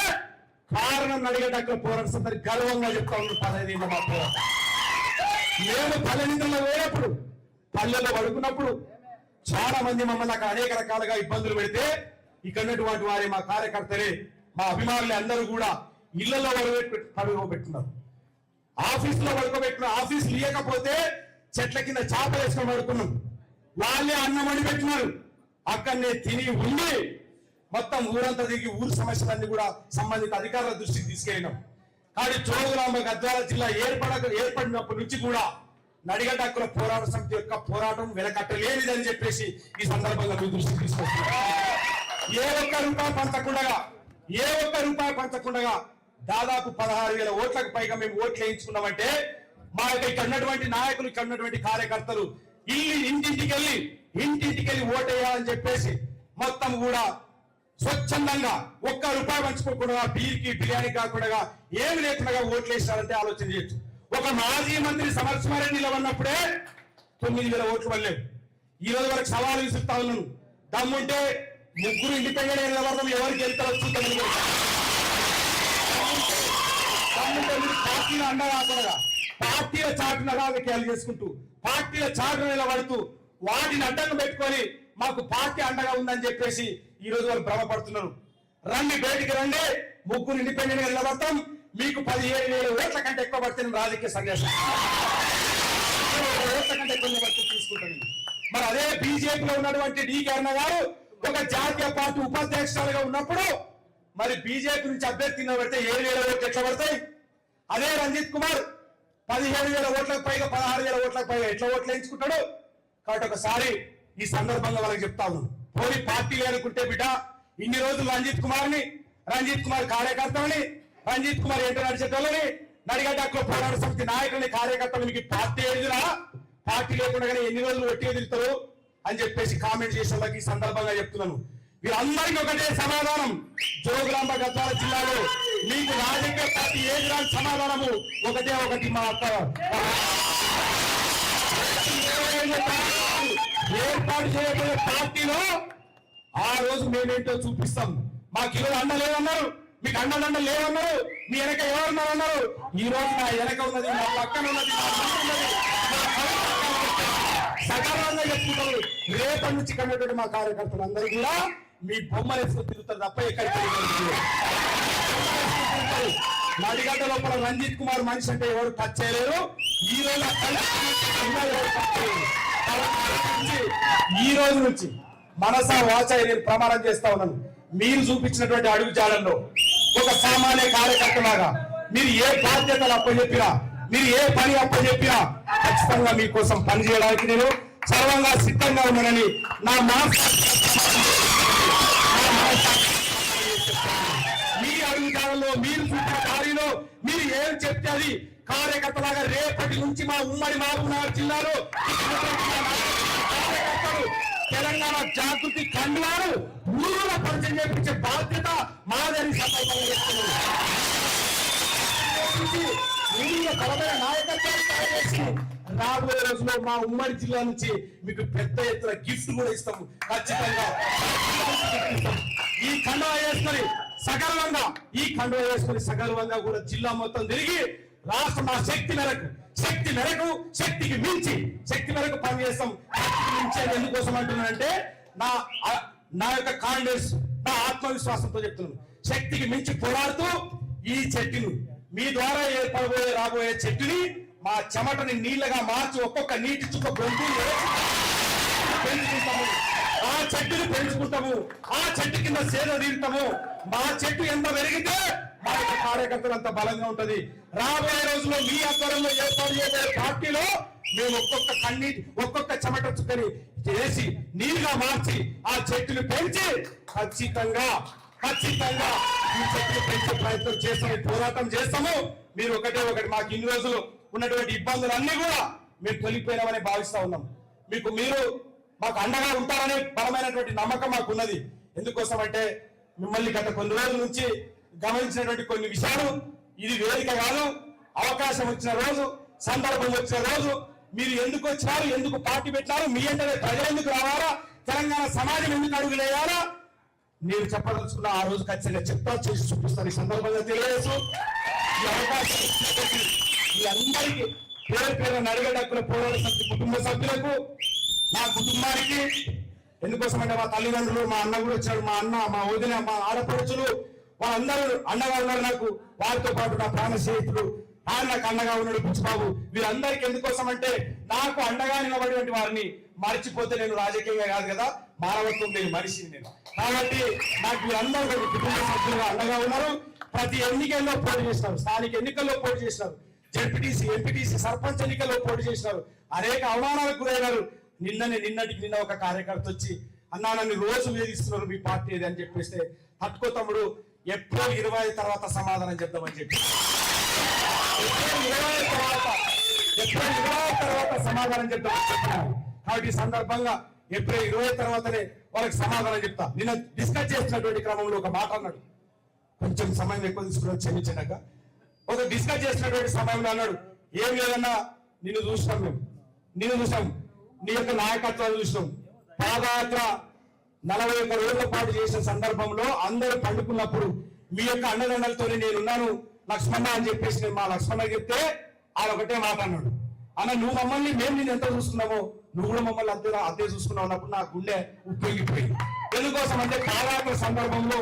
A: కారణం నడిగడ్డ హక్కుల పోరాట సమితి గర్వంగా చెప్తా ఉన్నాం. 15 ఏళ్ళ మా పోరాటం. మేము పల్లెనిందుల్లో వేయప్పుడు పల్లెల్లో పడుకున్నప్పుడు చాలా మంది మమ్మల్ని అక్కడ అనేక రకాలుగా ఇబ్బందులు పెడితే ఇక్కడ ఉన్నటువంటి వారి మా కార్యకర్తలే మా అభిమానులు అందరూ కూడా ఇళ్లలో పడుకోబెట్టున్నారు, ఆఫీసులో పడుకోబెట్టున్నారు. ఆఫీస్ లేకపోతే చెట్ల కింద చేప వేసుకొని పడుకున్నాం. వాళ్ళే అన్నం వండి పెట్టినారు. అక్కడనే తిని ఉండి మొత్తం ఊరంతా దిగి ఊరు సమస్యలన్నీ కూడా సంబంధిత అధికారుల దృష్టికి తీసుకెళ్ళినాం. కానీ జోగులాంబ గద్వాల జిల్లా ఏర్పడినప్పటి నుంచి కూడా నడిగడ్డ హక్కుల పోరాట సమితి యొక్క పోరాటం వెనకట్టలేనిదని చెప్పేసి ఈ సందర్భంగా మీ దృష్టికి తీసుకొస్తున్నారు. ఏ ఒక్క రూపాయి పంచకుండా దాదాపు 16,000 ఓట్లకు పైగా మేము ఓట్లు వేయించుకున్నామంటే మా ఇక్కడ ఉన్నటువంటి నాయకులు ఇక్కడ ఉన్నటువంటి కార్యకర్తలు ఇంటింటికి వెళ్ళి ఓటేయాలని చెప్పేసి మొత్తం కూడా స్వచ్ఛందంగా ఒక్క రూపాయి పంచుకోకుండా బీర్కి బిర్యానీ కాకుండా ఏమి లేకుండా ఓట్లు వేసినారంటే ఆలోచన చేయొచ్చు. ఒక మాజీ మంత్రి సమర్శమారెడ్డి నిలబడినప్పుడే 9,000 ఓట్లు పడలేదు. ఈ రోజు వరకు సవాలు విసురుతా ఉన్నాను. దమ్ముంటే ముగ్గురు ఇండిపెండెంట్ నిలబడడం ఎవరికి వెళ్తారో చూద్దామని. పార్టీల అండ కాకుండా పార్టీల చాటున రాజకీయాలు చేసుకుంటూ పార్టీల చాటున నిలబడుతూ వాటిని అడ్డంగా పెట్టుకొని మాకు పార్టీ అండగా ఉందని చెప్పేసి ఈ రోజు వాళ్ళు భ్రమపడుతున్నారు. రండి, బయటికి రండి, ముగ్గురు ఇండిపెండెంట్ గా నిలబడతాం, మీకు 17,000 ఓట్ల కంటే ఎక్కువ పడితే రాజకీయ సన్యాసం ఓట్ల కంటే ఎక్కువ తీసుకుంటాను. మరి అదే బీజేపీలో ఉన్నటువంటి డీకే అరుణ గారు ఒక జాతీయ పార్టీ ఉపాధ్యక్షులుగా ఉన్నప్పుడు మరి బీజేపీ నుంచి అభ్యర్థి పెడితే 7,000 ఓట్లు ఎట్లా పడతాయి? అదే రంజిత్ కుమార్ 17,000 ఓట్లకు పైగా 16,000 ఓట్లకు పైగా ఎట్లా ఓట్లు వేయించుకుంటాడు? కాబట్టి ఒకసారి ఈ సందర్భంగా వాళ్ళకి చెప్తా ఉన్నాను, పోనీ పార్టీ అనుకుంటే బిడ్డ ఇన్ని రోజులు రంజిత్ కుమార్ కార్యకర్తలని రంజిత్ కుమార్ ఏంటో నడిచేటోళ్ళని నడిగడ్డ హక్కుల పోరాట సమితి నాయకులని కార్యకర్తలు మీకు పార్టీ ఎదురా పార్టీ లేకుండా ఎన్ని రోజులు ఒట్టి ఎదుగుతారు అని చెప్పేసి కామెంట్ చేసే వాళ్ళకి ఈ సందర్భంగా చెప్తున్నాను. వీరందరికీ ఒకటే సమాధానం, జోగులాంబ గద్వాల జిల్లాలో మీకు రాజకీయ పార్టీ ఏది రాని సమాధానము ఒకటి మా ఏర్పాటు చేయబోయే పార్టీలో ఆ రోజు మేమేంటో చూపిస్తాం. మాకు ఈరోజు అండ లేదన్నారు, మీకు అండదండ లేవన్నారు, మీ వెనక ఎవరున్నారు అన్నారు. ఈ రోజు నా వెనక ఉన్నది, నా పక్కన ఉన్నది, సకాలంగా చెప్తున్నారు. రేపటి నుంచి కన్నటువంటి మా కార్యకర్తలు అందరూ కూడా మీ బొమ్మలు వేసుకొని తిరుగుతారు తప్ప ఎక్కడికి. నడిగడ్డ లోపల రంజిత్ కుమార్ మనిషి అంటే ఎవరు టచ్ చేయలేరు. ఈ రోజు నుంచి మనసా వాచ నేను ప్రమాణం చేస్తా ఉన్నాను, మీరు చూపించినటువంటి అడుగు జాడల్లో ఒక సామాన్య కార్యకర్తలాగా మీరు ఏ బాధ్యతలు అప్పచెప్పినా, మీరు ఏ పని అప్పచెప్పినా ఖచ్చితంగా మీకోసం పనిచేయడానికి నేను సర్వంగా సిద్ధంగా ఉన్నానని నా మీ అడుగు జాడల్లో మీరు చూపిన దారిలో మీరు ఏం చెప్తే అది కార్యకర్తలాగా రేపటి నుంచి మా ఉమ్మడి మహబూబ్నగర్ జిల్లాలో తెలంగాణ జాగృతి కండువారు ఊరుల పరిచయం చేపించే బాధ్యత మాదని సందర్భంగా చేస్తున్నారు. బలమైన నాయకత్వాన్ని తయారు చేసి రాబోయే రోజుల్లో మా ఉమ్మడి జిల్లా నుంచి మీకు పెద్ద ఎత్తున గిఫ్ట్ కూడా ఇస్తాము. ఖచ్చితంగా ఈ కండువా వేసుకొని సగర్వంగా కూడా జిల్లా మొత్తం తిరిగి రాష్ట్ర మా శక్తి మేరకు పనిచేస్తాం. ఎందుకోసం అంటున్నానంటే నా యొక్క కాన్ఫిడెన్స్, నా ఆత్మవిశ్వాసంతో చెప్తున్నాను. శక్తికి మించి పోరాడుతూ ఈ చెట్టును మీ ద్వారా రాబోయే చెట్టుని మా చెమటని నీళ్లుగా మార్చి ఒక్కొక్క నీటి చుక్క గొంతు పెంచుకుంటాము, ఆ చెట్టుని పెంచుకుంటాము, ఆ చెట్టు కింద సేద తీరుతాము. మా చెట్టు ఎంత పెరిగితే మా యొక్క కార్యకర్తలు అంత బలంగా ఉంటది. రాబోయే రోజుల్లో మీ ఆధ్వర్యంలో ఏర్పాటు చేసే పార్టీలో మేము ఒక్కొక్క కన్నీటి ఒక్కొక్క చెమట చుక్కని చేసి నీరుగా మార్చి ఆ చెట్టుని పెంచి ఖచ్చితంగా ఈ చెట్టుని పెంచే ప్రయత్నం చేస్తాము, పోరాటం చేస్తాము. మీరు ఒకటి మాకు ఇన్ని రోజులు ఉన్నటువంటి ఇబ్బందులన్నీ కూడా మేము తొలిపోయినామని భావిస్తా ఉన్నాం. మీరు మాకు అండగా ఉంటారనే బలమైనటువంటి నమ్మకం మాకు ఉన్నది. ఎందుకోసం అంటే మిమ్మల్ని గత కొన్ని రోజుల నుంచి గమనించినటువంటి కొన్ని విషయాలు, ఇది వేదిక కాదు, అవకాశం వచ్చిన రోజు, సందర్భం వచ్చిన రోజు మీరు ఎందుకు వచ్చినారు, ఎందుకు పార్టీ పెట్టినారు, మీ అంటే ప్రజలు ఎందుకు రావాలా, తెలంగాణ సమాజం ఎందుకు అడుగులేయాలా మీరు చెప్పదలుచుకున్న ఆ రోజు ఖచ్చితంగా చెప్తా, చేసి చూపిస్తారు. ఈ సందర్భంగా తెలియజేస్తూ ఈ అవకాశం మీ అందరికీ పేరు నడిగడ్డ హక్కుల పోరాట సమితి కుటుంబ సభ్యులకు, నా కుటుంబానికి, ఎందుకోసం అంటే మా తల్లిదండ్రులు, మా అన్న కూడా వచ్చాడు, మా అన్న, మా వదిన, మా ఆడపడుచులు వాళ్ళందరూ అండగా ఉన్నారు నాకు. వారితో పాటు నా ప్రాణ స్నేహితుడు ఆయన నాకు అండగా ఉన్నాడు బుచ్చిబాబు. వీరందరికీ ఎందుకోసం అంటే నాకు అండగా నిలబడినటువంటి వారిని మర్చిపోతే నేను రాజకీయంగా కాదు కదా, మానవత్వం లేని మనిషిని నేను. కాబట్టి నాకు వీరందరూ కుటుంబ సభ్యులుగా అండగా ఉన్నారు. ప్రతి ఎన్నికల్లో పోటీ చేసినారు, స్థానిక ఎన్నికల్లో పోటీ చేసినారు, జెడ్పీటీసీ, ఎంపీటీసీ, సర్పంచ్ ఎన్నికల్లో పోటీ చేసినారు, అనేక అవమానాలకు గురైనారు. నిన్నటికి ఒక కార్యకర్త వచ్చి అన్నా నన్ను రోజు వేధిస్తున్నారు మీ పార్టీ ఏది అని చెప్పేస్తే, తట్టుకో తమ్ముడు ఏప్రిల్ 20 తర్వాత సమాధానం చెప్తామని చెప్పి ఏప్రిల్ 20 తర్వాత సమాధానం చెప్తామని చెప్తున్నారు. కాబట్టి ఈ సందర్భంగా ఏప్రిల్ 20 తర్వాతనే వాళ్ళకి సమాధానం చెప్తా. నిన్న డిస్కస్ చేసినటువంటి క్రమంలో ఒక మాట అన్నాడు, కొంచెం సమయం ఎక్కువ తీసుకుని క్షమించాక ఒక డిస్కస్ చేసినటువంటి సమయంలో అన్నాడు, ఏం లేదన్నా నిన్ను చూసినాం, నిన్ను చూసాం, నీ యొక్క నాయకత్వాన్ని చూసినాం. పాదయాత్ర 41 రోజుల పాటు చేసిన సందర్భంలో అందరూ పండుకున్నప్పుడు మీ యొక్క అండదండలతో నేనున్నాను లక్ష్మణ అని చెప్పేసి నేను మా లక్ష్మణ చెప్తే ఆయన ఒకటే మాట అన్నాడు, అన్న నువ్వు మమ్మల్ని మేము నేను ఎంత చూసుకున్నామో నువ్వు కూడా మమ్మల్ని అంతే చూసుకున్నావు అన్నప్పుడు నా గుండె ఉప్పొంగిపోయింది. ఎందుకోసం అంటే పాదయాత్ర సందర్భంలో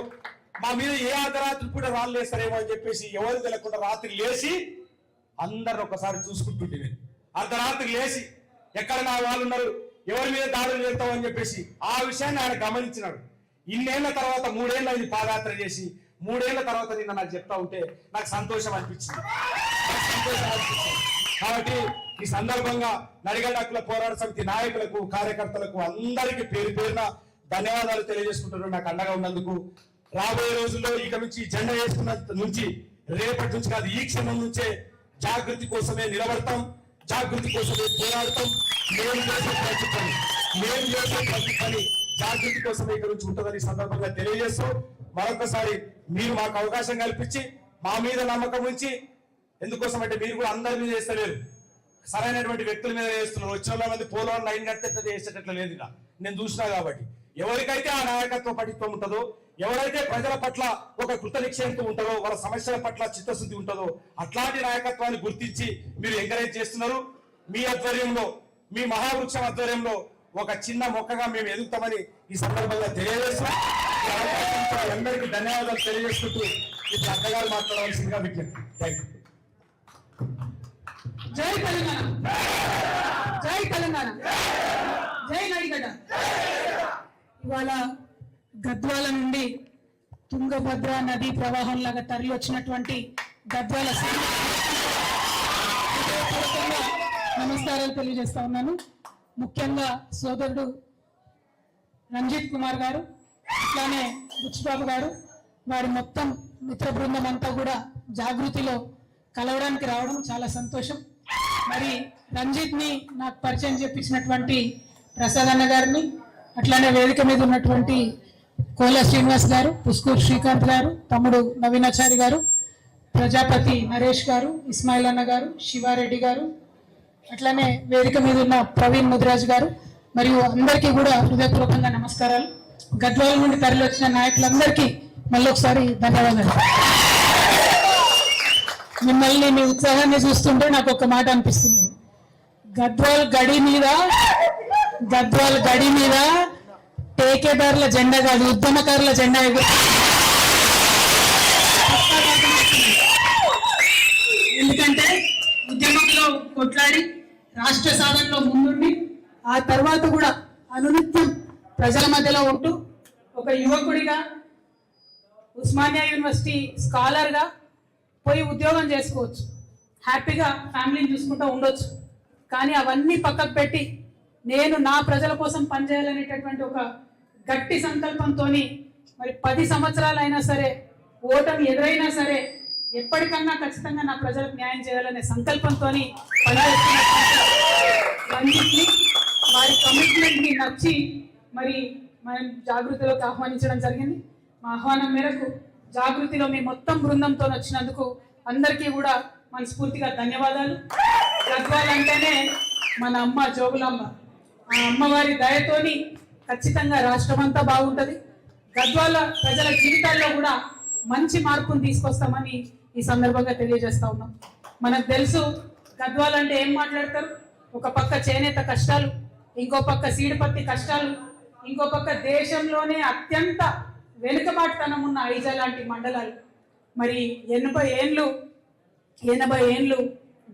A: మా మీద ఏ అర్ధరాత్రి కూడా రాళ్ళు వేస్తారేమో అని చెప్పేసి ఎవరు తెలియకుండా రాత్రి లేచి అందరు ఒకసారి చూసుకుంటుంటే నేను అర్ధరాత్రి లేచి ఎక్కడ నా వాళ్ళు ఉన్నారు, ఎవరి మీద దాడులు చేస్తామని చెప్పేసి ఆ విషయాన్ని ఆయన గమనించినాడు. ఇన్నేళ్ల తర్వాత 3 ఏళ్ళు అయింది పాదయాత్ర చేసి, 3 ఏళ్ల తర్వాత నిన్న నాకు చెప్తా ఉంటే నాకు సంతోషం అనిపించింది. కాబట్టి ఈ సందర్భంగా నడిగడ్డ హక్కుల పోరాట సమితి నాయకులకు, కార్యకర్తలకు అందరికీ పేరున ధన్యవాదాలు తెలియజేసుకుంటున్నాను నాకు అండగా ఉన్నందుకు. రాబోయే రోజుల్లో ఇక నుంచి జెండా వేసుకున్న నుంచి రేపటి నుంచి కాదు, ఈ క్షణం నుంచే జాగృతి కోసమే నిలబడతాం, జాగృతి కోసమే పోరాడతాం. మేము చేసే ప్రతి పని జాగృతి కోసమే ఇక్కడ నుంచి ఉంటుందని సందర్భంగా తెలియజేస్తూ మరొకసారి మీరు మాకు అవకాశం కల్పించి మా మీద నమ్మకం ఉంచి, ఎందుకోసం అంటే మీరు కూడా అందరి మీద చేస్తలేరు, సరైనటువంటి వ్యక్తుల మీద చేస్తున్నారు. వచ్చిన మంది పోలవరం లైన్ కడితే చేసేటట్లు లేదు. ఇక నేను చూసినా కాబట్టి ఎవరికైతే ఆ నాయకత్వ పటిత్వం ఉంటుందో, ఎవరైతే ప్రజల పట్ల ఒక కృత నిశ్చయంతో ఉంటుందో, వాళ్ళ సమస్యల పట్ల చిత్తశుద్ధి ఉంటుందో అట్లాంటి నాయకత్వాన్ని గుర్తించి మీరు ఎంకరేజ్ చేస్తున్నారు. మీ ఆధ్వర్యంలో, మీ మహావృక్షం ఆధ్వర్యంలో ఒక చిన్న మొక్కగా మేము ఎదుగుతామని ఈ సందర్భంగా తెలియజేస్తాం. అందరికీ ధన్యవాదాలు తెలియజేసుకుంటూ ఇప్పుడు అక్కగారు మాట్లాడవలసిందిగా విజ్ఞప్తి. Thank you.
B: జై తెలంగాణ, జై తెలంగాణ, జై నడిగడ్డ. ఇవాళ గద్వాల నుండి తుంగభద్ర నదీ ప్రవాహం లాగా తరలి వచ్చినటువంటి గద్వాల నమస్కారాలు తెలియజేస్తా ఉన్నాను. ముఖ్యంగా సోదరుడు రంజిత్ కుమార్ గారు, అట్లానే బుచ్చిబాబు గారు, వారి మొత్తం మిత్ర బృందం అంతా కూడా జాగృతిలో కలవడానికి రావడం చాలా సంతోషం. మరి రంజిత్ ని నాకు పరిచయం చేపించినటువంటి ప్రసాద్ అన్న గారిని, అట్లానే వేదిక మీద ఉన్నటువంటి కోల శ్రీనివాస్ గారు, పుష్కూర్ శ్రీకాంత్ గారు, తమ్ముడు నవీనాచారి గారు, ప్రజాపతి నరేష్ గారు, ఇస్మాయిల్ అన్న గారు, శివారెడ్డి గారు, అట్లానే వేదిక మీద ఉన్న ప్రవీణ్ ముదిరాజ్ గారు, మరియు అందరికీ కూడా హృదయపూర్వకంగా నమస్కారాలు. గద్వాల నుండి తరలి వచ్చిన నాయకులందరికీ మళ్ళీ ఒకసారి ధన్యవాదాలు. మిమ్మల్ని మీ ఉత్సాహాన్ని చూస్తుంటే నాకు ఒక మాట అనిపిస్తుంది, గద్వాల్ గడి మీద టేకేదారుల జెండా కాదు, ఉద్యమకారుల జెండా. ఎందుకంటే ఉద్యమంలో కొట్లాడి రాష్ట్ర సాధనలో ముందుండి ఆ తర్వాత కూడా అనునిత్యం ప్రజల మధ్యలో ఉంటూ ఒక యువకుడిగా ఉస్మానియా యూనివర్సిటీ స్కాలర్గా పోయి ఉద్యోగం చేసుకోవచ్చు, హ్యాపీగా ఫ్యామిలీని చూసుకుంటూ ఉండొచ్చు. కానీ అవన్నీ పక్కకు పెట్టి నేను నా ప్రజల కోసం పనిచేయాలనేటటువంటి ఒక గట్టి సంకల్పంతో మరి 10 సంవత్సరాలైనా సరే ఓటమి ఎదురైనా సరే ఎప్పటికన్నా ఖచ్చితంగా నా ప్రజలకు న్యాయం చేయాలనే సంకల్పంతో రంజిత్ని వారి కమిట్మెంట్ని నచ్చి మరి మనం జాగృతిలోకి ఆహ్వానించడం జరిగింది. మా ఆహ్వానం మేరకు జాగృతిలో మీ మొత్తం బృందంతో వచ్చినందుకు అందరికీ కూడా మనస్ఫూర్తిగా ధన్యవాదాలు. గద్వాల్ అంటేనే మన అమ్మ జోగులాంబ, ఆ అమ్మవారి దయతోని ఖచ్చితంగా రాష్ట్రం అంతా బాగుంటుంది. గద్వాల ప్రజల జీవితాల్లో కూడా మంచి మార్పును తీసుకొస్తామని ఈ సందర్భంగా తెలియజేస్తా ఉన్నాం. మనకు తెలుసు గద్వాల్ అంటే ఏం మాట్లాడతారు, ఒక పక్క చేనేత కష్టాలు, ఇంకో పక్క సీడిపత్తి కష్టాలు, ఇంకో పక్క దేశంలోనే అత్యంత వెనుకబాటుతనం ఉన్న ఐజా లాంటి మండలాలు. మరి 80 ఏండ్లు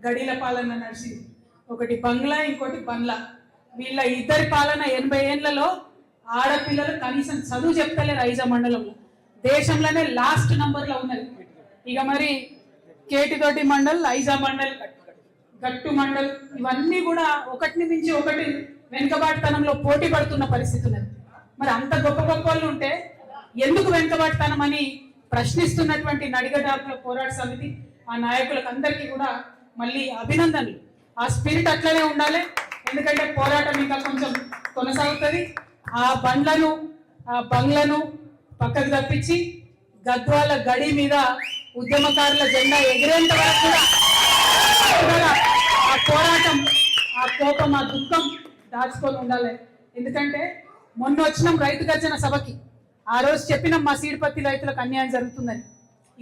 B: గడిల పాలన నడిచింది. ఒకటి బంగ్లా, ఇంకోటి బంగ్లా. వీళ్ళ ఇద్దరి పాలన 80 ఏండ్లలో ఆడపిల్లలు కనీసం చదువు చెప్తలేరు. ఐజా మండలంలో దేశంలోనే లాస్ట్ నంబర్లో ఉన్నది. ఇక మరి కేటితోటి మండల్, ఐజా మండల్, గట్టు మండల్ ఇవన్నీ కూడా ఒకటిని మించి ఒకటి వెనుకబాటుతనంలో పోటీ పడుతున్న పరిస్థితి ఉన్నది. మరి అంత గొప్ప గొప్ప వాళ్ళు ఉంటే ఎందుకు వెనుకబాటుతనం అని ప్రశ్నిస్తున్నటువంటి నడిగడ్డ పోరాట సమితి ఆ నాయకులకు అందరికీ కూడా మళ్ళీ అభినందనలు. ఆ స్పిరిట్ అట్లనే ఉండాలి, ఎందుకంటే పోరాటం ఇంకా కొంచెం కొనసాగుతుంది. ఆ బంగ్లను పక్కకు తప్పించి గద్వాల గడి మీద ఉద్యమకారుల జెండా ఎగిరేంత వరకు కూడా ఆ పోరాటం, ఆ కోపం, ఆ దుఃఖం దాచుకొని ఉండాలి. ఎందుకంటే మొన్న వచ్చినాం రైతు గర్జన సభకి, ఆ రోజు చెప్పినాం మా సీడిపత్తి రైతులకు అన్యాయం జరుగుతుందని.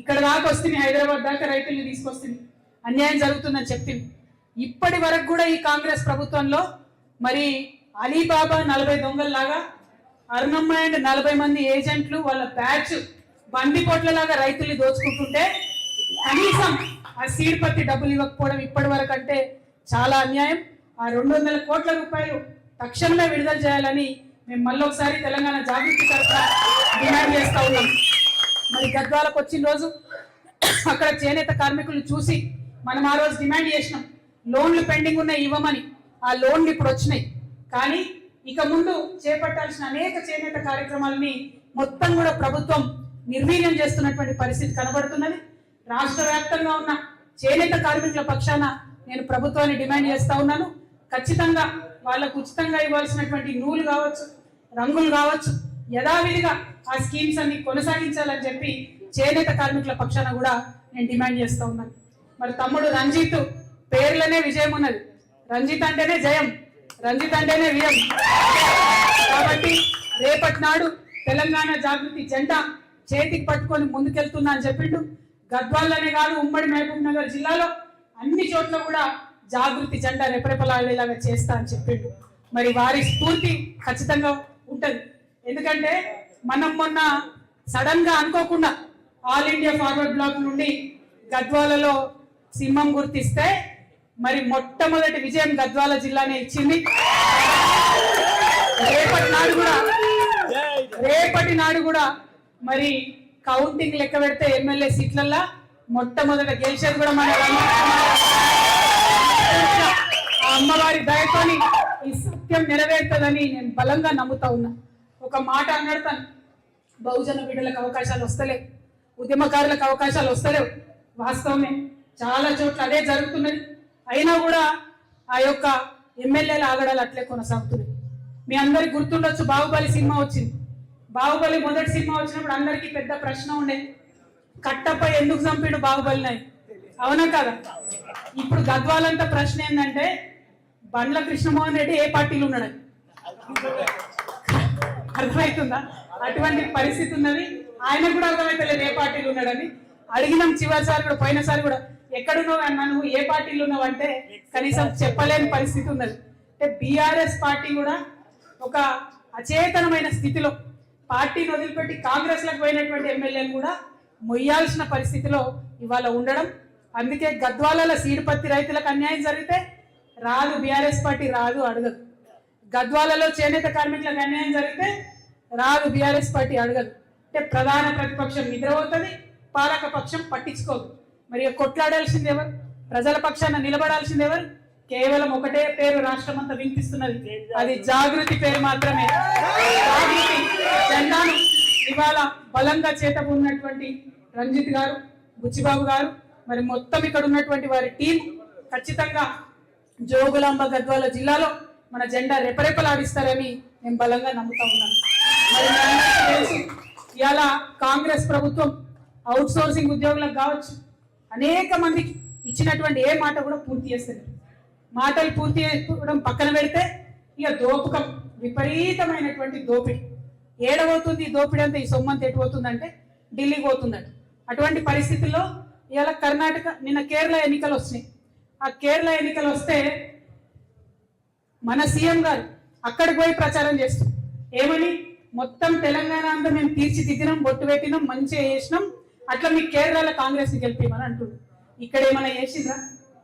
B: ఇక్కడ దాకా వస్తుంది, హైదరాబాద్ దాకా రైతుల్ని తీసుకొస్తుంది, అన్యాయం జరుగుతుందని చెప్పింది. ఇప్పటి వరకు కూడా ఈ కాంగ్రెస్ ప్రభుత్వంలో మరి అలీబాబా 40 దొంగల్లాగా, అరుణమ్మ అండ్ 40 మంది ఏజెంట్లు వాళ్ళ బ్యాచ్ బందిపోట్లలాగా రైతుల్ని దోచుకుంటుంటే కనీసం ఆ సీడిపత్తి డబ్బులు ఇవ్వకపోవడం ఇప్పటి వరకు అంటే చాలా అన్యాయం. ఆ 200 కోట్ల రూపాయలు తక్షణమే విడుదల చేయాలని మేము మళ్ళొకసారి తెలంగాణ జాగృతి తరఫున డిమాండ్ చేస్తా ఉన్నాం. మరి గద్వాలకు వచ్చిన రోజు అక్కడ చేనేత కార్మికులు చూసి మనం ఆ రోజు డిమాండ్ చేసినాం, లోన్లు పెండింగ్ ఉన్నాయి ఇవ్వమని. ఆ లోన్లు ఇప్పుడు వచ్చినాయి, కానీ ఇక ముందు చేపట్టాల్సిన అనేక చేనేత కార్యక్రమాలని మొత్తం కూడా ప్రభుత్వం నిర్వీర్యం చేస్తున్నటువంటి పరిస్థితి కనబడుతున్నది. రాష్ట్ర వ్యాప్తంగా ఉన్న చేనేత కార్మికుల పక్షాన నేను ప్రభుత్వాన్ని డిమాండ్ చేస్తా ఉన్నాను. ఖచ్చితంగా వాళ్ళకు ఉచితంగా ఇవ్వాల్సినటువంటి నూలు కావచ్చు, రంగులు కావచ్చు, యథావిధిగా ఆ స్కీమ్స్ అన్ని కొనసాగించాలని చెప్పి చేనేత కార్మికుల పక్షాన కూడా నేను డిమాండ్ చేస్తా ఉన్నాను. మరి తమ్ముడు రంజిత్ పేర్లనే విజయం ఉన్నది, రంజిత్ అంటేనే జయం, రంజిత్ అంటేనే విజయం. కాబట్టి రేపటి నాడు తెలంగాణ జాగృతి జెండా చేతికి పట్టుకొని ముందుకెళ్తున్నా అని చెప్పిండు. గద్వాల్లోనే కాదు, ఉమ్మడి మహబూబ్ నగర్ జిల్లాలో అన్ని చోట్ల కూడా జాగృతి జెండా రెపరెపలాడేలాగా చేస్తా అని చెప్పిండు. మరి వారి స్ఫూర్తి ఖచ్చితంగా ఉంటది. ఎందుకంటే మనం మొన్న సడన్ గా అనుకోకుండా ఆల్ ఇండియా ఫార్వర్డ్ బ్లాక్ నుండి గద్వాలలో సింహం గుర్తిస్తే మరి మొట్టమొదటి విజయం గద్వాల జిల్లానే ఇచ్చింది. రేపటి నాడు కూడా మరి కౌంటింగ్ లెక్క పెడితే ఎమ్మెల్యే సీట్లల్లో మొట్టమొదట గెలిచేది కూడా మన ఆ అమ్మవారి దయతోని ఈ సత్యం నెరవేరుతుందని నేను బలంగా నమ్ముతా ఉన్నా. ఒక మాట అన్నాడుతాను, బహుజన బిడ్డలకు అవకాశాలు వస్తలేవు, ఉద్యమకారులకు అవకాశాలు వస్తలేవు. వాస్తవమే, చాలా చోట్ల అదే జరుగుతున్నది. అయినా కూడా ఆ యొక్క ఎమ్మెల్యేల ఆగడాలు అట్లే కొనసాగుతున్నాయి. మీ అందరికి గుర్తుండొచ్చు, బాహుబలి సినిమా వచ్చింది. బాహుబలి మొదటి సినిమా వచ్చినప్పుడు అందరికీ పెద్ద ప్రశ్న ఉండేది, కట్టప్ప ఎందుకు చంపిడు బాహుబలిని, అవునా కదా? ఇప్పుడు గద్వాలంతా ప్రశ్న ఏంటంటే బండ్ల కృష్ణమోహన్ రెడ్డి ఏ పార్టీలో ఉన్నాడని. అర్థమవుతుందా? అటువంటి పరిస్థితి ఉన్నది. ఆయన కూడా అర్థమైతలేదు ఏ పార్టీలో ఉన్నాడని. అడిగినాం చివరిసారి కూడా, పోయినసారి కూడా, ఎక్కడున్నావు అన్నా, నువ్వు ఏ పార్టీలో ఉన్నావు అంటే కనీసం చెప్పలేని పరిస్థితి ఉన్నది. అంటే బీఆర్ఎస్ పార్టీ కూడా ఒక అచేతనమైన స్థితిలో, పార్టీని వదిలిపెట్టి కాంగ్రెస్ లకు పోయినటువంటి ఎమ్మెల్యేలు కూడా మొయ్యాల్సిన పరిస్థితిలో ఇవాళ ఉండడం అందుకే గద్వాలలో సీడ్ పత్తి రైతులకు అన్యాయం జరిగితే రాదు, బీఆర్ఎస్ పార్టీ రాదు, అడగదు. గద్వాలలో చేనేత కార్మికులకు అన్యాయం జరిగితే రాదు, బీఆర్ఎస్ పార్టీ అడగదు. అంటే ప్రధాన ప్రతిపక్షం నిద్రపోతుంది, పాలక పక్షం పట్టించుకోదు. మరి కొట్లాడాల్సింది ఎవరు? ప్రజల పక్షాన నిలబడాల్సింది ఎవరు? కేవలం ఒకటే పేరు రాష్ట్రం అంతా వినిపిస్తున్నది, అది జాగృతి పేరు మాత్రమే. జాగృతి జెండాను ఇవాళ బలంగా చేతబూన్నటువంటి రంజిత్ గారు, బుచ్చిబాబు గారు, మరి మొత్తం ఇక్కడ ఉన్నటువంటి వారి టీం ఖచ్చితంగా జోగులాంబ గద్వాల జిల్లాలో మన జెండా రెపరెపలాడిస్తారని నేను బలంగా నమ్ముతా ఉన్నాను. మరి మీ అందరికీ తెలుసు, ఇవాళ కాంగ్రెస్ ప్రభుత్వం అవుట్ సోర్సింగ్ ఉద్యోగులకు కావచ్చు అనేక మందికి ఇచ్చినటువంటి ఏ మాట కూడా పూర్తి చేస్తుంది. మాటలు పూర్తి చేసుకోవడం పక్కన పెడితే ఇక దోపకం, విపరీతమైనటువంటి దోపిడీ. ఏడబోతుంది ఈ దోపిడీ అంతా, ఈ సొమ్మంతా ఎటు పోతుందంటే ఢిల్లీకి పోతుందట. అటువంటి పరిస్థితుల్లో ఇవాళ కర్ణాటక, నిన్న కేరళ ఎన్నికలు వచ్చినాయి. ఆ కేరళ ఎన్నికలు వస్తే మన సీఎం గారు అక్కడికి పోయి ప్రచారం చేస్తాం. ఏమని? మొత్తం తెలంగాణ అంతా మేము తీర్చిదిద్దినాం, బొట్టు పెట్టినాం, మంచిగా చేసినాం, అట్లా మీ కేరళలో కాంగ్రెస్ ని గెలిపిమని అంటున్నారు. ఇక్కడ ఏమన్నా చేసిండ్రా?